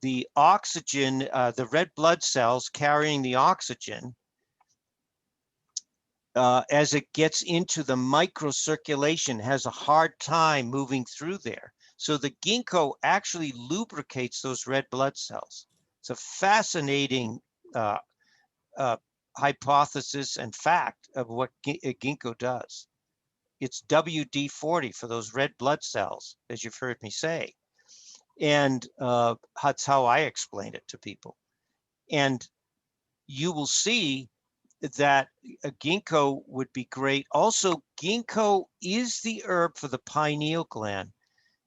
the oxygen, the red blood cells carrying the oxygen, as it gets into the microcirculation, has a hard time moving through there. So the ginkgo actually lubricates those red blood cells. It's a fascinating hypothesis and fact of what ginkgo does. It's WD-40 for those red blood cells, as you've heard me say. And that's how I explain it to people. And you will see that a ginkgo would be great. Also, ginkgo is the herb for the pineal gland.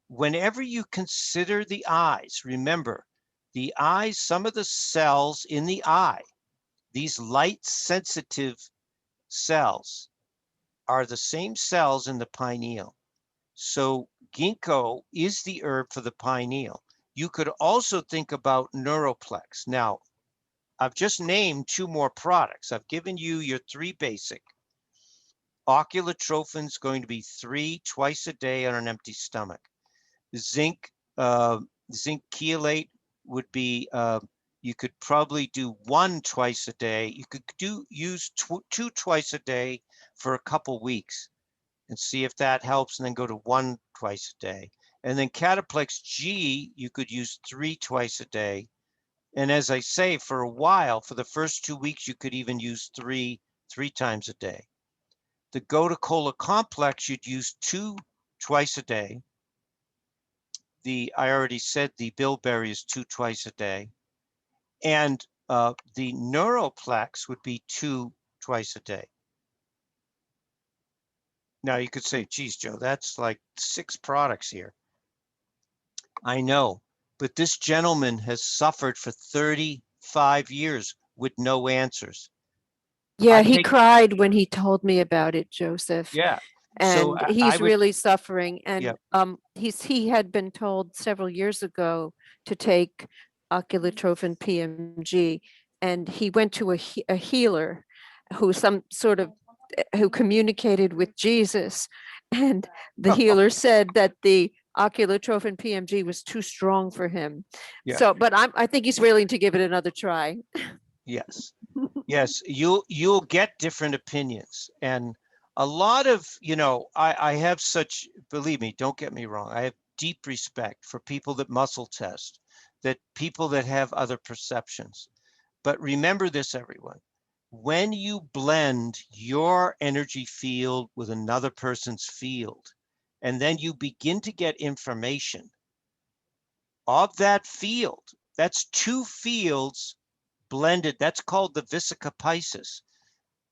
Whenever you consider the eyes, remember, the eyes, some of the cells in the eye, these light sensitive cells, are the same cells in the pineal. So ginkgo is the herb for the pineal. You could also think about neuroplex. Now, I've just named 2 more products. I've given you your 3 basic. Oculotrophin is going to be 3 twice a day on an empty stomach. Zinc, zinc chelate would be, you could probably do 1 twice a day. You could use 2 twice a day for a couple weeks and see if that helps, and then go to 1 twice a day. And then Cataplex G, you could use 3 twice a day. And as I say, for a while, for the first 2 weeks, you could even use 3 times a day. The Gotu-Kola complex, you'd use 2 twice a day. I already said the bilberry is 2 twice a day. And the Neuroplex would be 2 twice a day. Now you could say, geez, Joe, that's like 6 products here. I know, but this gentleman has suffered for 35 years with no answers. Yeah, I he take- cried when he told me about it, Joseph. Yeah. And So he's would, really suffering. And yeah. he had been told several years ago to take oculotrophin PMG, and he went to a healer who who communicated with Jesus, and the healer said that the oculotrophin PMG was too strong for him. Yeah. So, but I think he's willing to give it another try. Yes. Yes, you'll get different opinions. And a lot of, I have such, believe me, don't get me wrong, I have deep respect for people that muscle test, that people that have other perceptions. But remember this, everyone, when you blend your energy field with another person's field, and then you begin to get information of that field, that's 2 fields blended. That's called the Vesica-Pisces.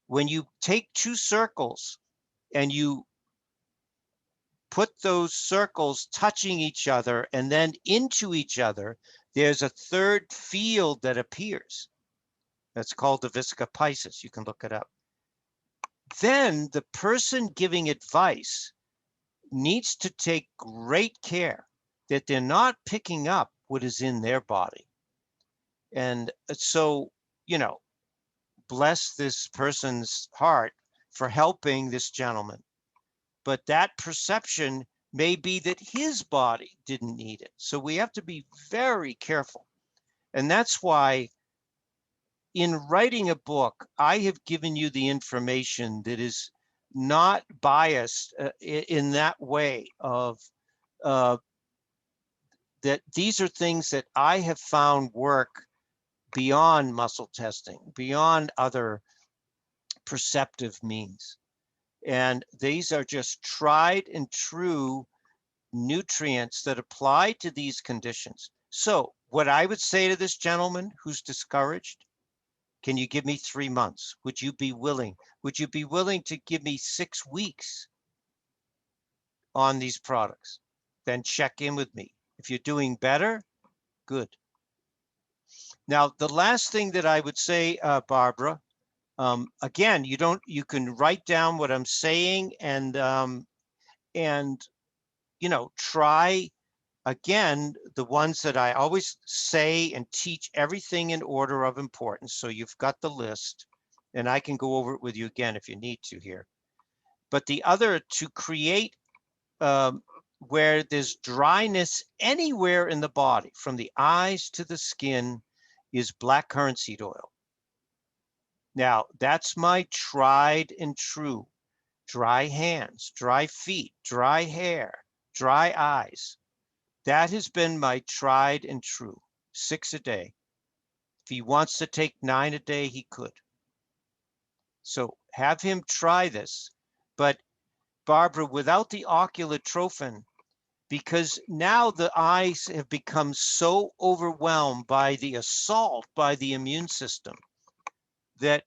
When you take 2 circles and you put those circles touching each other and then into each other, there's a 3rd field that appears. That's called the Vesica-Pisces. You can look it up. Then the person giving advice needs to take great care that they're not picking up what is in their body. And so, bless this person's heart for helping this gentleman. But that perception may be that his body didn't need it. So we have to be very careful. And that's why in writing a book, I have given you the information that is not biased in that way of that these are things that I have found work beyond muscle testing, beyond other perceptive means. And these are just tried and true nutrients that apply to these conditions. So what I would say to this gentleman who's discouraged, can you give me 3 months? Would you be willing? Would you be willing to give me 6 weeks on these products? Then check in with me. If you're doing better, good. Now, the last thing that I would say, Barbara, again, you can write down what I'm saying and try again, the ones that I always say and teach everything in order of importance. So you've got the list, and I can go over it with you again if you need to here. But the other, to create where there's dryness anywhere in the body, from the eyes to the skin, is blackcurrant seed oil. Now, that's my tried and true. Dry hands, dry feet, dry hair, dry eyes. That has been my tried and true, 6 a day. If he wants to take 9 a day, he could. So have him try this. But Barbara, without the oculotrophin, because now the eyes have become so overwhelmed by the assault by the immune system that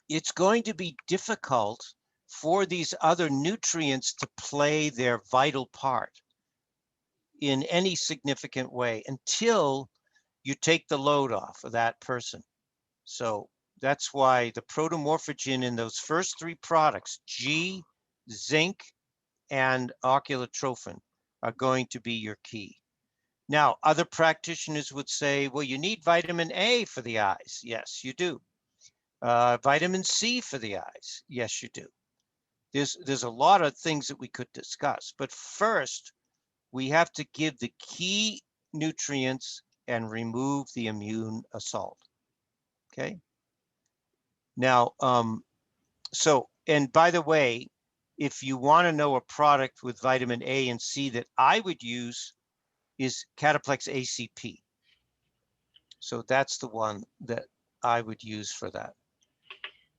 it's going to be difficult for these other nutrients to play their vital part in any significant way until you take the load off of that person. So that's why the protomorphogen in those first 3 products, G, zinc, and oculotrophin, are going to be your key. Now, other practitioners would say, well, you need vitamin A for the eyes. Yes, you do. Vitamin C for the eyes. Yes, you do. There's a lot of things that we could discuss. But first, We have to give the key nutrients and remove the immune assault. Okay. Now, and by the way, if you want to know a product with vitamin A and C that I would use is Cataplex ACP. So that's the one that I would use for that.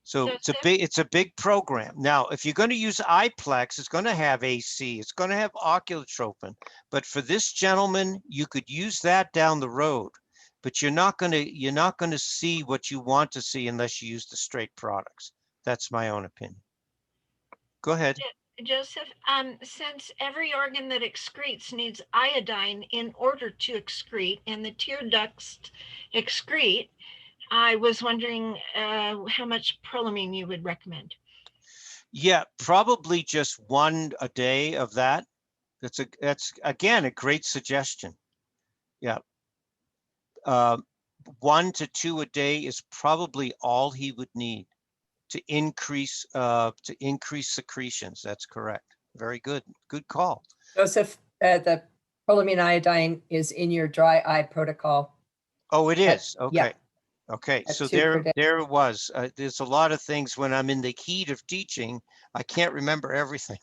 So it's a big program. Now, if you're going to use iPlex, it's going to have AC, it's going to have oculotropin. But for this gentleman, you could use that down the road, but you're not going to see what you want to see unless you use the straight products. That's my own opinion. Go ahead. Joseph, since every organ that excretes needs iodine in order to excrete, and the tear ducts excrete, I was wondering how much prolamine you would recommend. Yeah, probably just 1 a day of that. That's again a great suggestion. Yeah. 1 to 2 a day is probably all he would need to increase secretions. That's correct. Very good. Good call. Joseph, the prolamine iodine is in your dry eye protocol. Oh, it is. Okay. Yeah. Okay. At So 2 per day. there it was. There's a lot of things when I'm in the heat of teaching, I can't remember everything,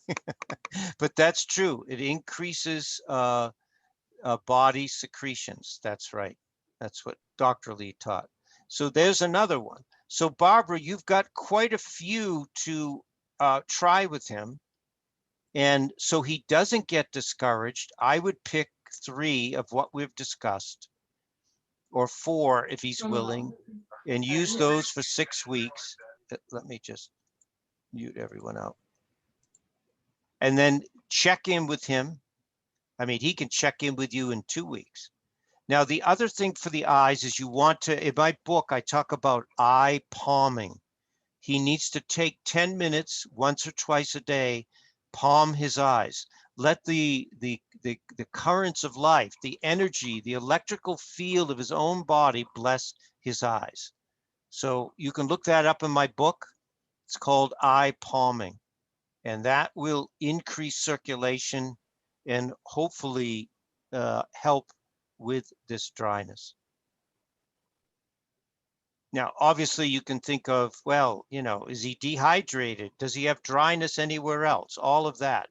but that's true. It increases body secretions. That's right. That's what Dr. Lee taught. So there's another one. So Barbara, you've got quite a few to try with him. And so he doesn't get discouraged. I would pick 3 of what we've discussed, or 4 if he's willing, and use those for 6 weeks. Let me just mute everyone out. And then check in with him. I mean, he can check in with you in 2 weeks. Now, the other thing for the eyes is you want to, in my book, I talk about eye palming. He needs to take 10 minutes once or twice a day, palm his eyes. Let the currents of life, the energy, the electrical field of his own body bless his eyes. So you can look that up in my book. It's called eye palming, and that will increase circulation and hopefully help with this dryness. Now, obviously you can think of, well, you know, is he dehydrated? Does he have dryness anywhere else? All of that.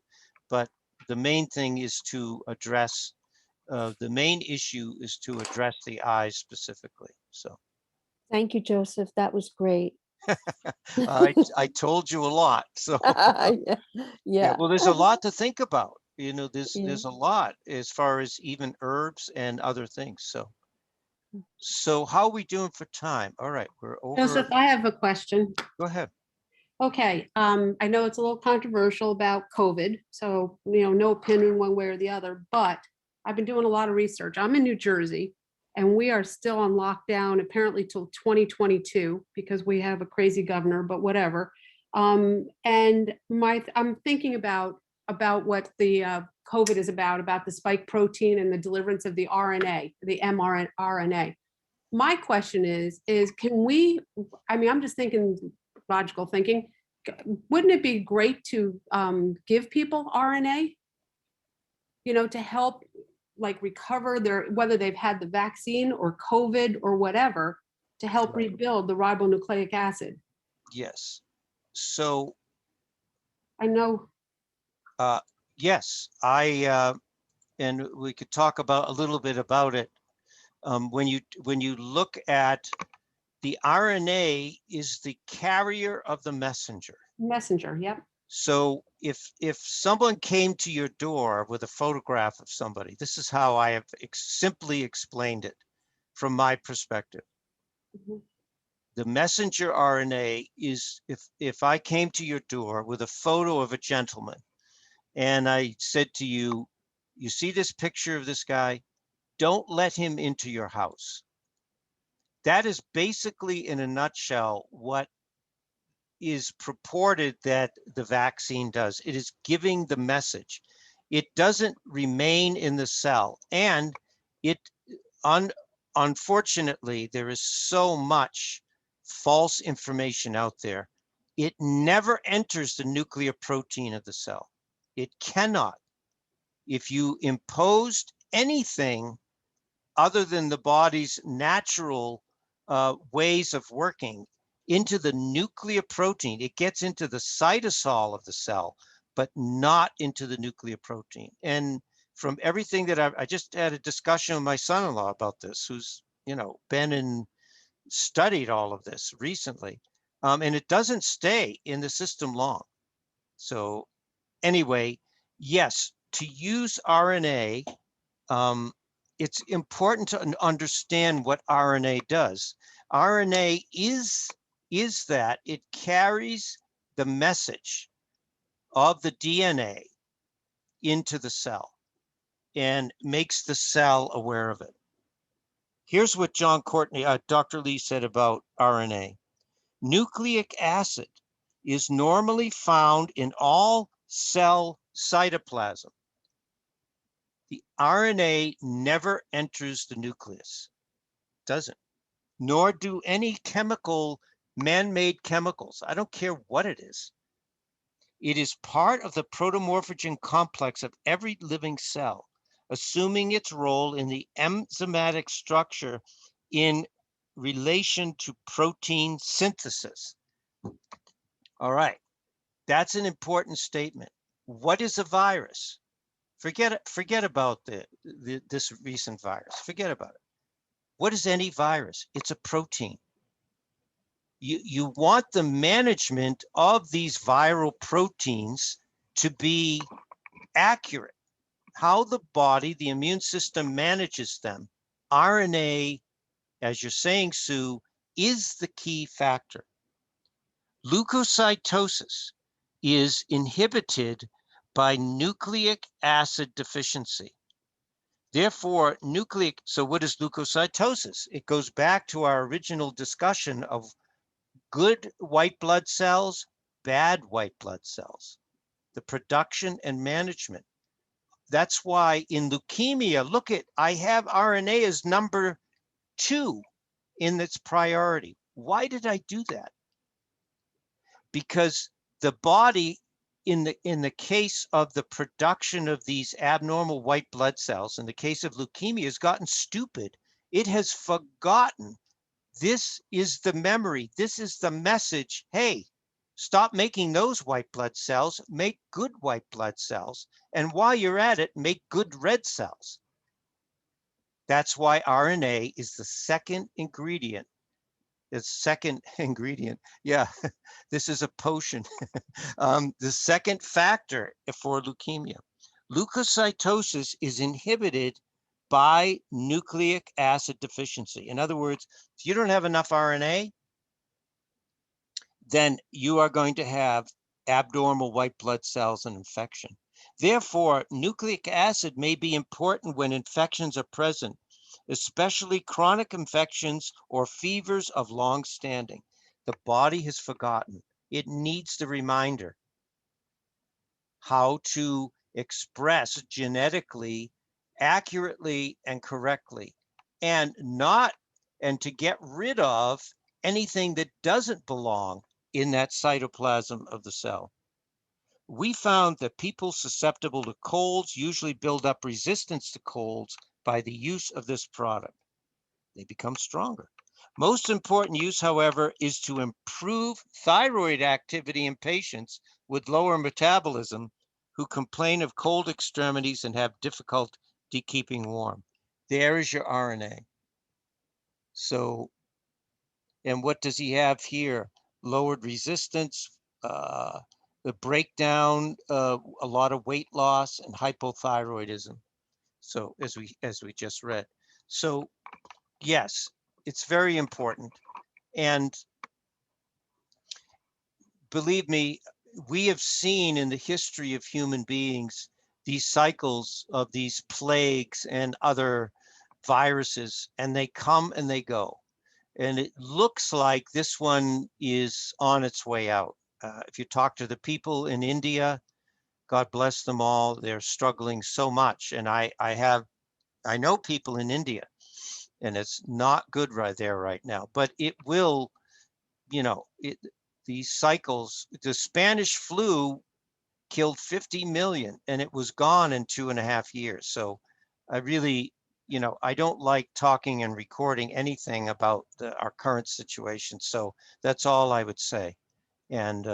But the main thing is to address, the main issue is to address the eyes specifically. So. Thank you, Joseph. That was great. I told you a lot. So Yeah. yeah, well, there's a lot to think about. You know, Yeah. there's a lot as far as even herbs and other things. So how are we doing for time? All right, we're over. Joseph, I have a question. Go ahead. Okay, I know it's a little controversial about COVID, so, you know, no opinion one way or the other, but I've been doing a lot of research. I'm in New Jersey, and we are still on lockdown apparently till 2022 because we have a crazy governor, but whatever. And I'm thinking about what the COVID is about the spike protein and the deliverance of the RNA, the mRNA. My question is can we, I mean, I'm just thinking, logical thinking, wouldn't it be great to give people RNA, you know, to help like recover their, whether they've had the vaccine or COVID or whatever, to help Right. rebuild the ribonucleic acid? Yes. So I know. yes, and we could talk about a little bit about it. When you look at the RNA is the carrier of the messenger. Messenger, yep. So if someone came to your door with a photograph of somebody, this is how I have simply explained it from my perspective. Mhm. The messenger RNA is if I came to your door with a photo of a gentleman and I said to you, you see this picture of this guy? Don't let him into your house. That is basically in a nutshell what is purported that the vaccine does. It is giving the message. It doesn't remain in the cell. And unfortunately, there is so much false information out there. It never enters the nuclear protein of the cell. It cannot. If you imposed anything other than the body's natural ways of working into the nucleoprotein, it gets into the cytosol of the cell, but not into the nucleoprotein. And from everything that I just had a discussion with my son-in-law about this, who's, you know, been and studied all of this recently, and it doesn't stay in the system long. So anyway, yes, to use RNA, it's important to understand what RNA does. RNA is that it carries the message of the DNA into the cell and makes the cell aware of it. Here's what Dr. Lee said about RNA. Nucleic acid is normally found in all cell cytoplasm. The RNA never enters the nucleus, doesn't, nor do any chemical, man-made chemicals. I don't care what it is. It is part of the protomorphogen complex of every living cell, assuming its role in the enzymatic structure in relation to protein synthesis. All right, that's an important statement. What is a virus? Forget about this recent virus. Forget about it. What is any virus? It's a protein. You want the management of these viral proteins to be accurate. How the body, the immune system manages them. RNA, as you're saying, Sue, is the key factor. Leukocytosis is inhibited by nucleic acid deficiency. Therefore, so what is leukocytosis? It goes back to our original discussion of good white blood cells, bad white blood cells, the production and management. That's why in leukemia, look at, I have RNA as number 2 in its priority. Why did I do that? Because the body, in the case of the production of these abnormal white blood cells, in the case of leukemia, has gotten stupid. It has forgotten. This is the memory. This is the message. Hey, stop making those white blood cells. Make good white blood cells. And while you're at it, make good red cells. That's why RNA is the second ingredient. It's second ingredient. Yeah, this is a potion. The second factor for leukemia. Leukocytosis is inhibited by nucleic acid deficiency. In other words, if you don't have enough RNA, then you are going to have abnormal white blood cells and infection. Therefore, nucleic acid may be important when infections are present, especially chronic infections or fevers of long standing. The body has forgotten. It needs the reminder how to express genetically, accurately, and correctly, and to get rid of anything that doesn't belong in that cytoplasm of the cell. We found that people susceptible to colds usually build up resistance to colds by the use of this product. They become stronger. Most important use, however, is to improve thyroid activity in patients with lower metabolism who complain of cold extremities and have difficulty keeping warm. There is your RNA. So, and what does he have here? Lowered resistance, the breakdown, a lot of weight loss, and hypothyroidism. So as we just read. So yes, it's very important. And believe me, we have seen in the history of human beings these cycles of these plagues and other viruses, and they come and they go. And it looks like this one is on its way out. If you talk to the people in India, God bless them all, they're struggling so much. And I know people in India, and it's not good right there right now, but it will, you know, these cycles, the Spanish flu killed 50 million and it was gone in 2.5 years. So I really, I don't like talking and recording anything about our current situation. So that's all I would say. And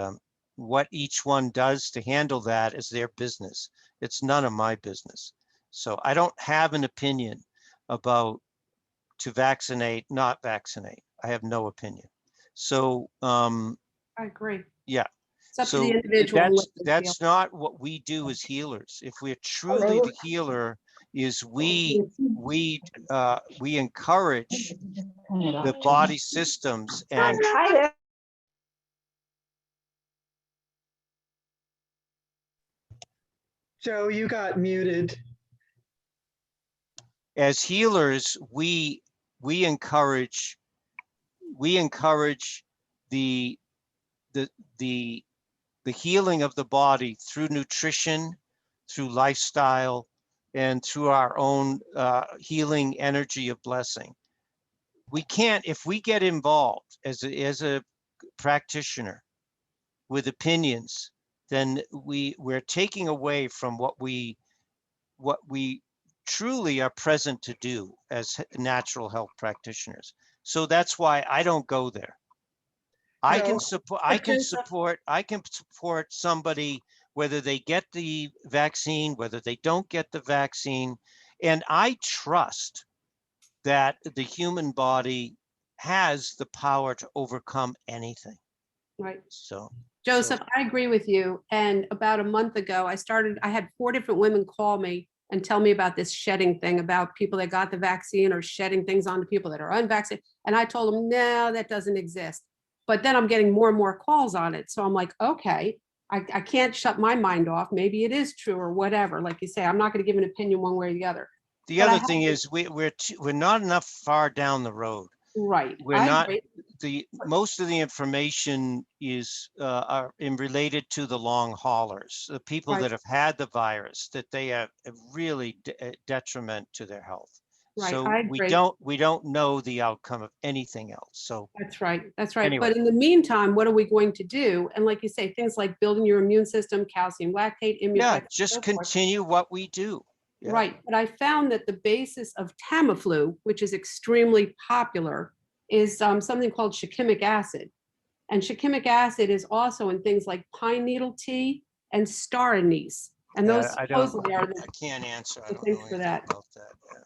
what each one does to handle that is their business. It's none of my business. So I don't have an opinion about to vaccinate, not vaccinate. I have no opinion. So I agree. yeah. It's up to So the individual. who they feel. that's not what we do as healers. If we're truly the healer, is we encourage the body systems and Joe, you got muted. as healers, we encourage the healing of the body through nutrition, through lifestyle, and through our own healing energy of blessing. We can't, if we get involved as a practitioner with opinions, then we're taking away from what we truly are present to do as natural health practitioners. So that's why I don't go there. I can support somebody whether they get the vaccine, whether they don't get the vaccine. And I trust that the human body has the power to overcome anything. Right. So Joseph, I agree with you. And about a month ago, I had 4 different women call me and tell me about this shedding thing, about people that got the vaccine or shedding things onto people that are unvaccinated. And I told them, no, that doesn't exist. But then I'm getting more and more calls on it. So I'm like, okay, I can't shut my mind off. Maybe it is true or whatever. Like you say, I'm not going to give an opinion one way or the other. the other thing is we're not enough far down the road. Right. We're not, most of the information is related to the long haulers, the people Right. that have had the virus, that they are really detriment to their health. Right, So I we agree. don't know the outcome of anything else. So That's right. That's right. Anyway. But in the meantime, what are we going to do? And like you say, things like building your immune system, calcium lactate, yeah, immunotherapy. just so forth. continue what we do. Yeah. Right. But I found that the basis of Tamiflu, which is extremely popular, is something called shikimic acid. And shikimic acid is also in things like pine needle tea and star anise. And those I supposedly are the can't answer. I the don't things know for anything that. about that. Yeah.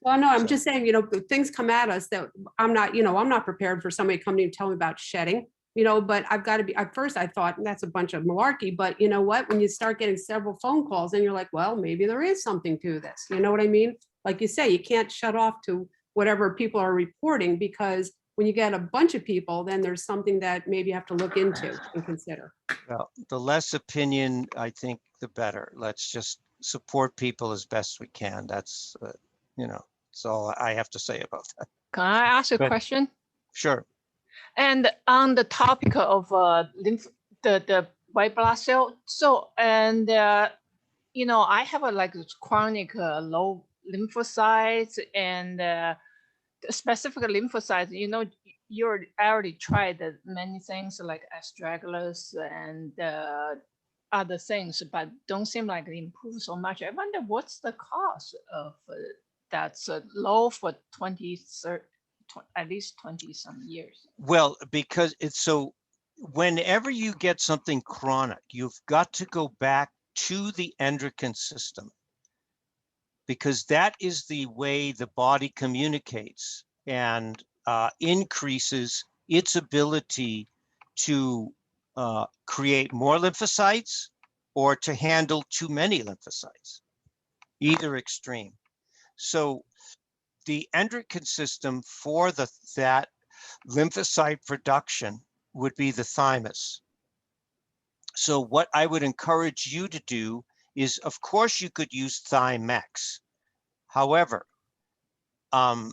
Well, no, I'm So- just saying, things come at us that I'm not prepared for somebody coming and tell me about shedding, but I've got to be, at first I thought that's a bunch of malarkey, but you know what, when you start getting several phone calls and you're like, well, maybe there is something to this. You know what I mean? Like you say, you can't shut off to whatever people are reporting, because when you get a bunch of people, then there's something that maybe you have to look into and consider. Well, the less opinion, I think, the better. Let's just support people as best we can. That's, that's all I have to say about that. Can I ask a Good. question? Sure. And on the topic of the white blood cell, so and I have a chronic low lymphocytes and specific lymphocytes. You already tried many things like astragalus and other things, but don't seem like it improves so much. I wonder what's the cause of that's low for 20, 30, at least 20 some years. Well, because it's so, whenever you get something chronic, you've got to go back to the endocrine system, because that is the way the body communicates and increases its ability to create more lymphocytes or to handle too many lymphocytes, either extreme. So the endocrine system for that lymphocyte production would be the thymus. So what I would encourage you to do is, of course, you could use Thymex. However, I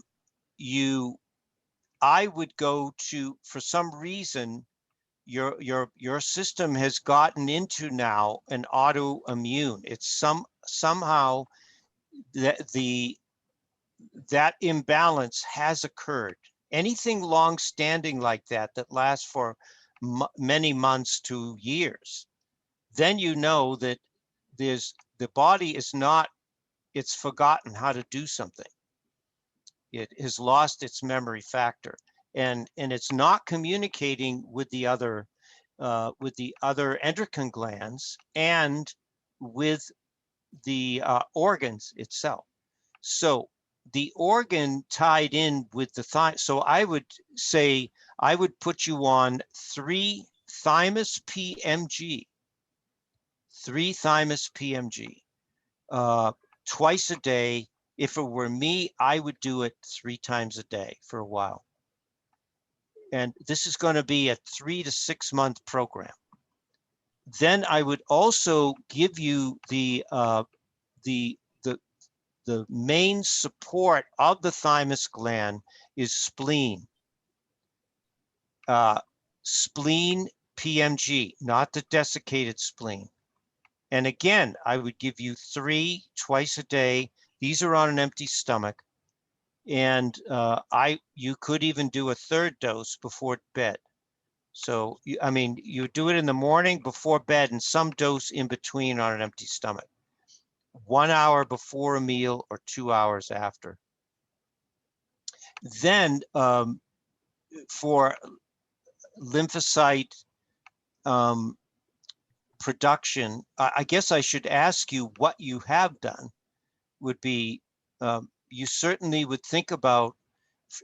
would go to, for some reason, your system has gotten into now an autoimmune. It's somehow that imbalance has occurred. Anything long-standing like that lasts for many months to years, then you know that the body is not, it's forgotten how to do something. It has lost its memory factor, and it's not communicating with the other endocrine glands and with the organs itself. So the organ tied in with the thymus. So I would say I would put you on 3 thymus PMG, 3 thymus PMG, twice a day. If it were me, I would do it 3 times a day for a while. And this is going to be a 3 to 6 month program. Then I would also give you the main support of the thymus gland is spleen. Spleen PMG, not the desiccated spleen. And again, I would give you 3 twice a day. These are on an empty stomach. And you could even do a 3rd dose before bed. So, I mean, you do it in the morning before bed and some dose in between on an empty stomach. 1 hour before a meal or 2 hours after. Then for lymphocyte production, I guess I should ask you what you have done would be, you certainly would think about,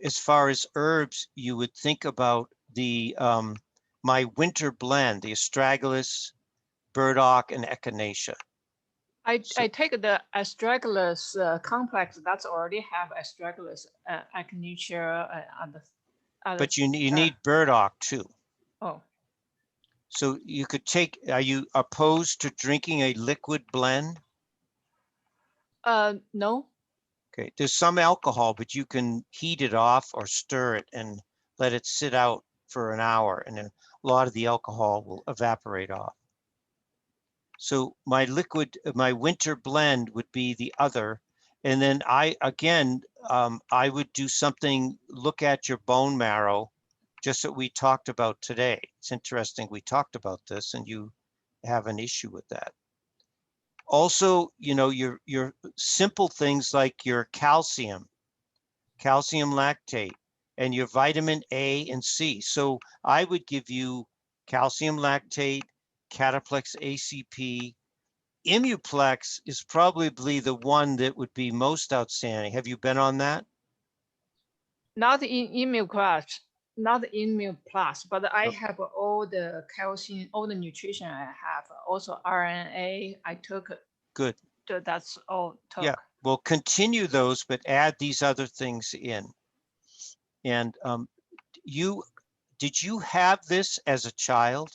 as far as herbs, you would think about the my winter blend, the astragalus, burdock, and echinacea. I take the astragalus complex that's already have astragalus, echinacea, and But you need burdock too. Oh. So you could take, are you opposed to drinking a liquid blend? No. Okay, there's some alcohol, but you can heat it off or stir it and let it sit out for an hour, and then a lot of the alcohol will evaporate off. So my winter blend would be the other. And then I would do something, look at your bone marrow, just that we talked about today. It's interesting we talked about this and you have an issue with that. Also, you know, your simple things like your calcium lactate, and your vitamin A and C. So I would give you calcium lactate, Cataplex ACP. Immuplex is probably the one that would be most outstanding. Have you been on that? Not in Immuplex, but I have all the calcium, all the nutrition I have. Also RNA, I took. Good. That's all took. Yeah, well, continue those, but add these other things in. And did you have this as a child?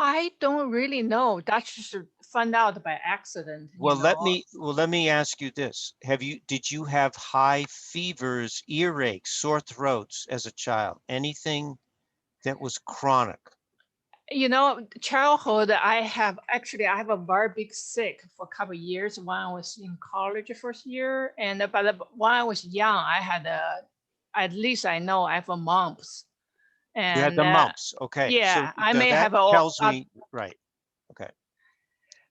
I don't really know. That's just found out by accident. Well, let me ask you this. Did you have high fevers, earaches, sore throats as a child? Anything that was chronic? You know, childhood, I have a very big sick for a couple of years when I was in college first year. And but when I was young, I had at least I know I have a mumps. And you had the mumps. Okay. Yeah, so I may that have tells me, right. Okay.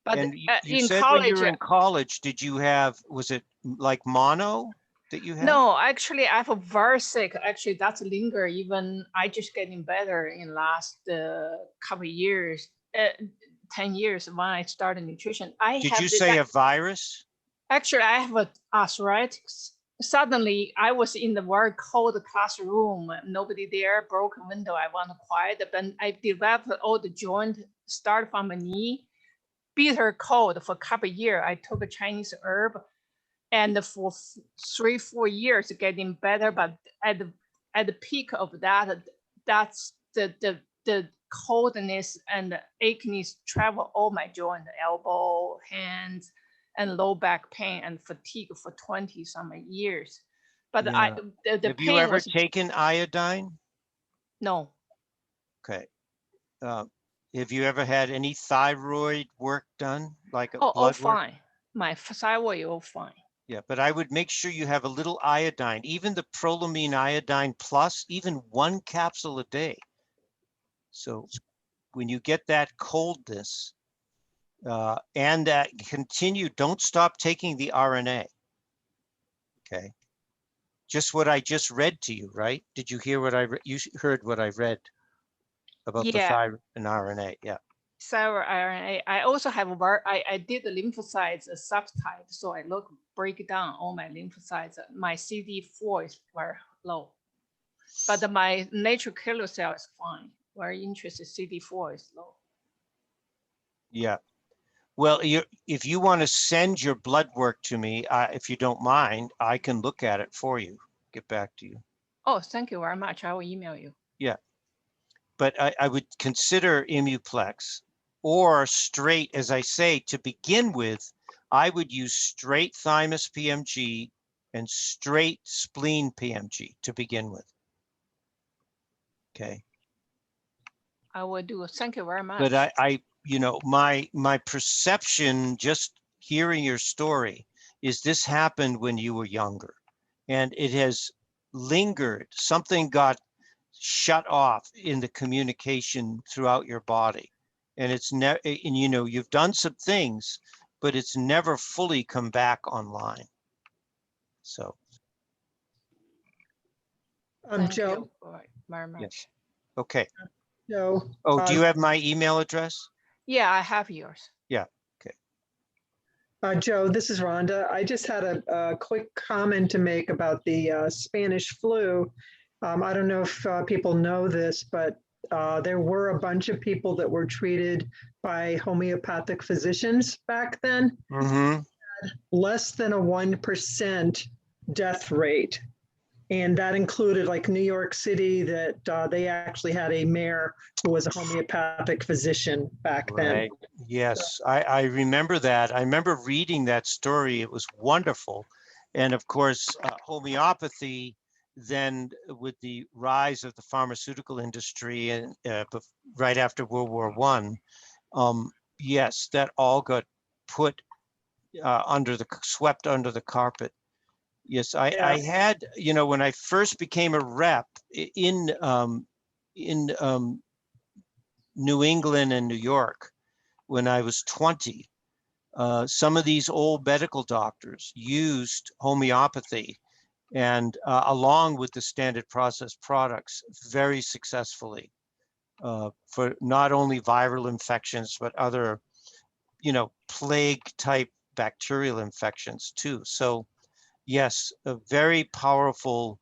But and you in said college, when you were in college, did you have, was it like mono that you had? No, actually, I have a very sick. Actually, that's linger. Even I just getting better in last couple of years, 10 years when I started nutrition. Did you say a virus? Actually, I have a arthritis. Suddenly, I was in the very cold classroom. Nobody there. Broken window. I want to quiet. But I developed all the joint. Start from a knee. Bitter cold for a couple of years. I took a Chinese herb. And for 3-4 years getting better, but at the peak of that, that's the coldness and the achiness travel all my joint, elbow, hands, and low back pain and fatigue for 20-some years. But yeah. the Have pain you ever was, taken iodine? No. Okay. Have you ever had any thyroid work done, like a all blood work? fine. My thyroid all fine. Yeah, but I would make sure you have a little iodine, even the prolamine iodine plus, even 1 capsule a day. So when you get that coldness, and that continue, don't stop taking the RNA. Okay. Just what I just read to you, right? Did you hear what you heard what I read about the Yeah. thyroid and RNA? Yeah. Several RNA. I also have I did the lymphocytes subtype, so I break down all my lymphocytes. My CD4 is very low, but my natural killer cell is fine. Very interested. CD4 is low. Yeah. Well, if you want to send your blood work to me, if you don't mind, I can look at it for you. Get back to you. Oh, thank you very much. I will email you. Yeah. But I would consider Immuplex or straight, as I say, to begin with, I would use straight thymus PMG and straight spleen PMG to begin with. Okay. I will do. Thank you very much. But I you know, my perception, just hearing your story, is this happened when you were younger, and it has lingered. Something got shut off in the communication throughout your body, and it's never. And you know, you've done some things, but it's never fully come back online. So. Thank Joe. you very much. Yes. Okay. Joe. Oh, do you have my email address? Yeah, I have yours. Yeah. Joe, this is Rhonda. I just had a quick comment to make about the Spanish flu. I don't know if people know this, but there were a bunch of people that were treated by homeopathic physicians back then. Mm-hmm. Less than a 1% death rate. And that included like New York City, that they actually had a mayor who was a homeopathic physician back then. Right. Yes, I remember that. I remember reading that story. It was wonderful. And of course, homeopathy, then with the rise of the pharmaceutical industry and right after World War I, yes, that all got put swept under the carpet. Yes, I had, you know, when I first became a rep in New England and New York, when I was 20, some of these old medical doctors used homeopathy and along with the standard process products very successfully for not only viral infections, but other, you know, plague type bacterial infections too. So yes, a very powerful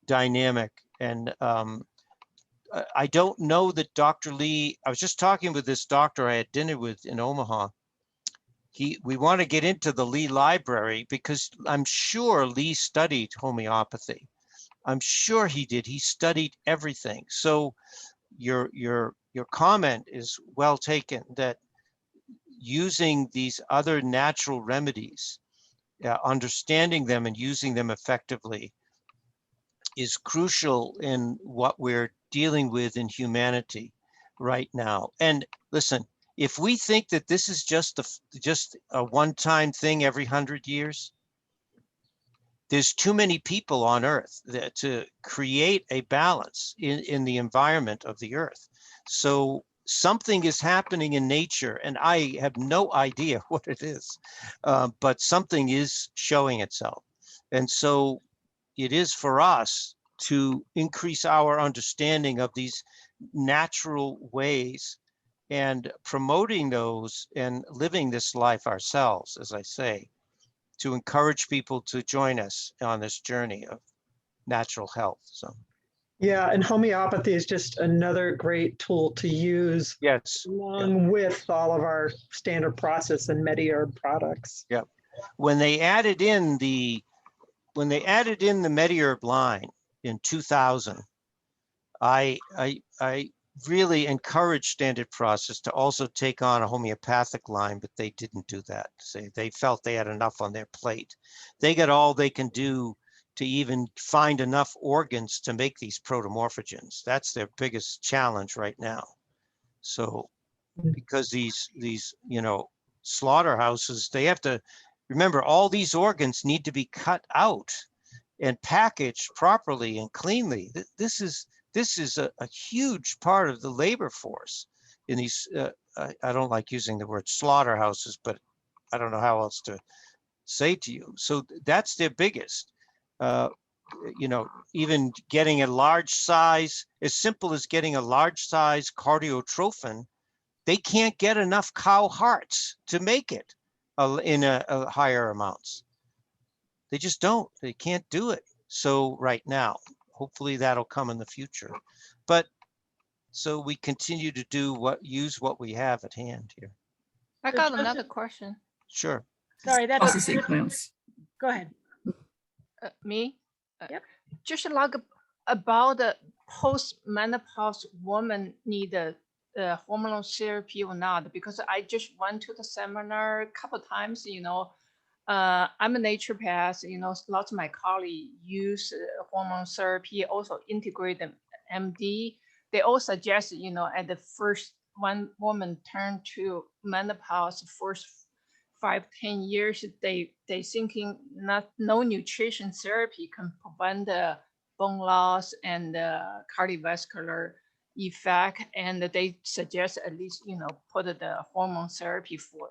dynamic. And I don't know that Dr. Lee, I was just talking with this doctor I had dinner with in Omaha. We want to get into the Lee library because I'm sure Lee studied homeopathy. I'm sure he did. He studied everything. So your comment is well taken, that using these other natural remedies, understanding them and using them effectively is crucial in what we're dealing with in humanity right now. And listen, if we think that this is just a one-time thing every 100 years, there's too many people on Earth to create a balance in the environment of the Earth. So something is happening in nature, and I have no idea what it is, but something is showing itself. And so it is for us to increase our understanding of these natural ways and promoting those and living this life ourselves, as I say, to encourage people to join us on this journey of natural health. So. Yeah, and homeopathy is just another great tool to use. Yes. Along with all of our standard process and MediHerb products. Yeah. When they added in the MediHerb line in 2000, I really encouraged Standard Process to also take on a homeopathic line, but they didn't do that. They felt they had enough on their plate. They got all they can do to even find enough organs to make these protomorphogens. That's their biggest challenge right now. So because these you know, slaughterhouses, they have to remember all these organs need to be cut out and packaged properly and cleanly. This is a huge part of the labor force in these I don't like using the word slaughterhouses, but I don't know how else to say to you. So that's their biggest. You know, even getting a large size, as simple as getting a large size cardiotrophin, they can't get enough cow hearts to make it in a higher amounts. They just don't. They can't do it. So right now, hopefully that'll come in the future. But so we continue to use what we have at hand here. I got another question. Sure. Sorry, that's Process sequence. Go ahead. Me? Yep. Just like about the post-menopause woman need hormonal therapy or not, because I just went to the seminar a couple of times, you know. I'm a naturopath, you know, lots of my colleagues use hormone therapy, also integrate the MD. They all suggest, you know, at the first one woman turn to menopause, first 5-10 years, they thinking no nutrition therapy can prevent the bone loss and cardiovascular effect, and they suggest at least, you know, put the hormone therapy for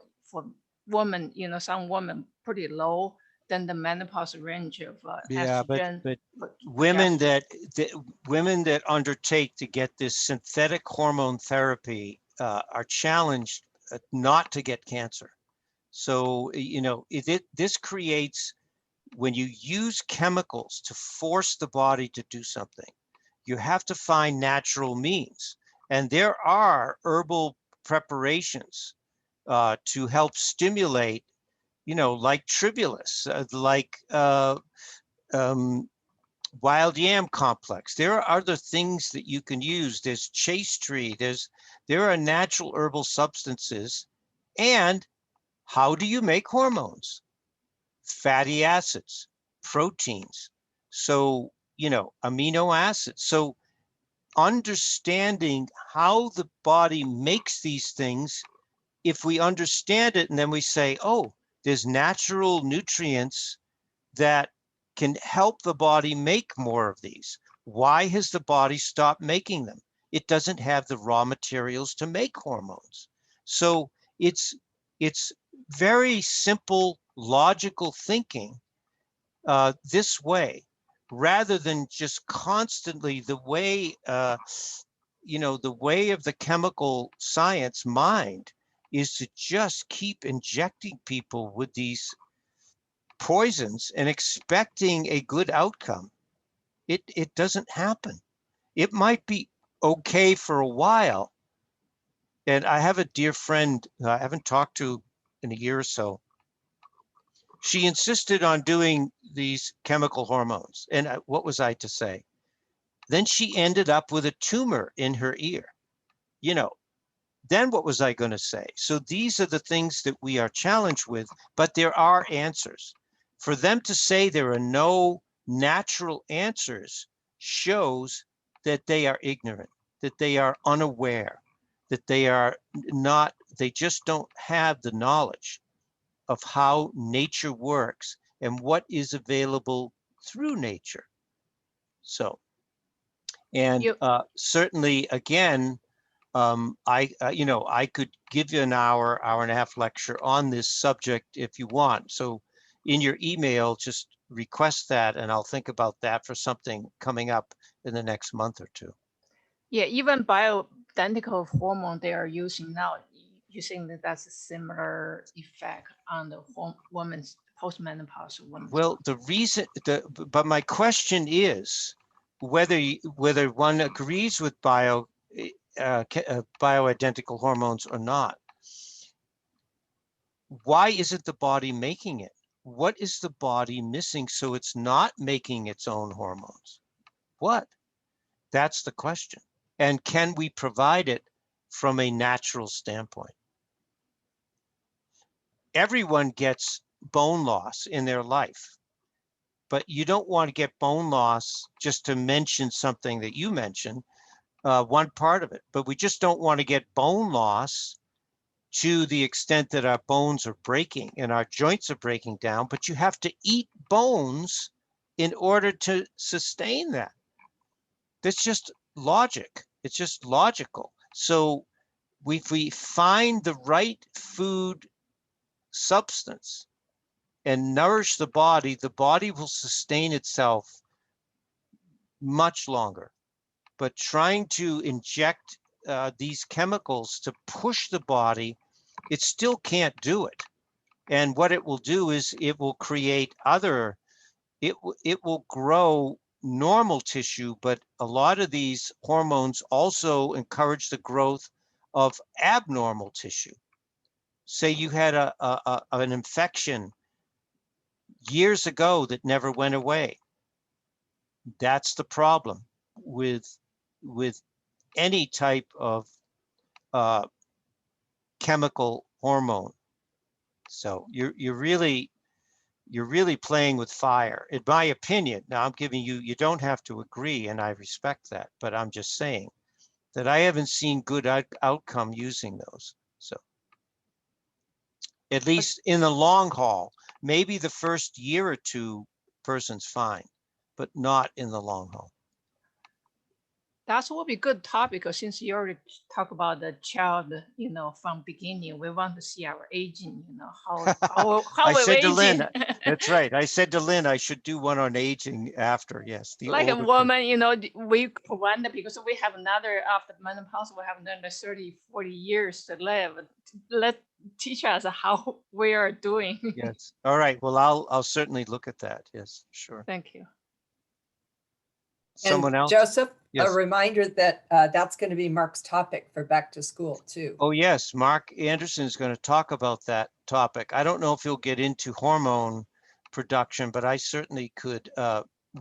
women, you know, some women pretty low than the menopause range of Yeah, estrogen. but women that undertake to get this synthetic hormone therapy are challenged not to get cancer. So, you know, this creates, when you use chemicals to force the body to do something, you have to find natural means. And there are herbal preparations to help stimulate, you know, like tribulus, like wild yam complex. There are other things that you can use. There's chase tree. There are natural herbal substances. And how do you make hormones? Fatty acids, proteins. So, you know, amino acids. So understanding how the body makes these things, if we understand it and then we say, oh, there's natural nutrients that can help the body make more of these. Why has the body stopped making them? It doesn't have the raw materials to make hormones. So it's very simple, logical thinking this way, rather than just constantly the way, you know, the way of the chemical science mind is to just keep injecting people with these poisons and expecting a good outcome. It doesn't happen. It might be okay for a while. And I have a dear friend who I haven't talked to in a year or so. She insisted on doing these chemical hormones. And what was I to say? Then she ended up with a tumor in her ear. You know, then what was I going to say? So these are the things that we are challenged with, but there are answers. For them to say there are no natural answers shows that they are ignorant, that they are unaware, that they are not, they just don't have the knowledge of how nature works and what is available through nature. So, and certainly, again, you know, I could give you an hour and a half lecture on this subject if you want. So in your email, just request that and I'll think about that for something coming up in the next month or two. Yeah, even bioidentical hormone they are using now, you think that that's a similar effect on the woman's postmenopause woman? Well, the reason, but my question is whether one agrees with bioidentical hormones or not. Why isn't the body making it? What is the body missing so it's not making its own hormones? What? That's the question. And can we provide it from a natural standpoint? Everyone gets bone loss in their life, but you don't want to get bone loss just to mention something that you mentioned, one part of it, but we just don't want to get bone loss to the extent that our bones are breaking and our joints are breaking down, but you have to eat bones in order to sustain that. That's just logic. It's just logical. So if we find the right food substance and nourish the body will sustain itself much longer. But trying to inject these chemicals to push the body, it still can't do it. And what it will do is it will create other, it will grow normal tissue, but a lot of these hormones also encourage the growth of abnormal tissue. Say you had an infection years ago that never went away. That's the problem with any type of chemical hormone. So you're really playing with fire, in my opinion. Now I'm giving you, you don't have to agree, and I respect that, but I'm just saying that I haven't seen good outcome using those. So at least in the long haul, maybe the first year or two, person's fine, but not in the long haul. That will be good topic, since you already talk about the child, from beginning, we want to see our aging, how I we're said to aging. Lynn, that's right. I said to Lynn, I should do one on aging after. Yes. The Like a older woman, we prevent, because we have another, after menopause, we have another 30, 40 years to live. Let teach us how we are doing. Yes. All right. Well, I'll certainly look at that. Yes, sure. Thank you. Someone And else? Joseph, Yes. a reminder that that's going to be Mark's topic for back to school too. Oh, yes. Mark Anderson is going to talk about that topic. I don't know if he'll get into hormone production, but I certainly could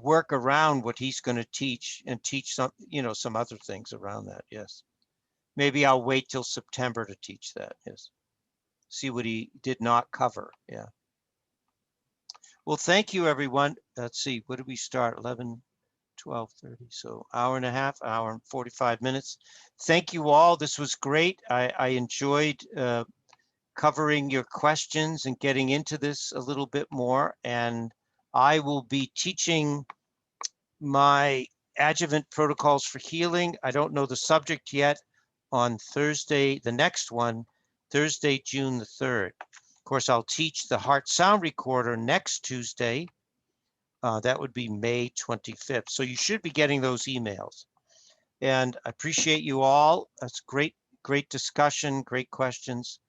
work around what he's going to teach and teach some, some other things around that. Yes. Maybe I'll wait till September to teach that. Yes. See what he did not cover. Yeah. Well, thank you, everyone. Let's see, what did we start? 11, 12:30. So hour and a half, hour and 45 minutes. Thank you all. This was great. I enjoyed covering your questions and getting into this a little bit more. And I will be teaching my adjuvant protocols for healing. I don't know the subject yet, on Thursday, the next one, Thursday, June the 3rd. Of course, I'll teach the heart sound recorder next Tuesday. That would be May 25th. So you should be getting those emails. And I appreciate you all. That's great discussion, great questions.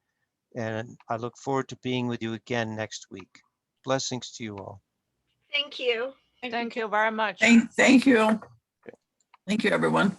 And I look forward to being with you again next week. Blessings to you all. Thank you. Thank you very much. Thank you. Thank you, everyone.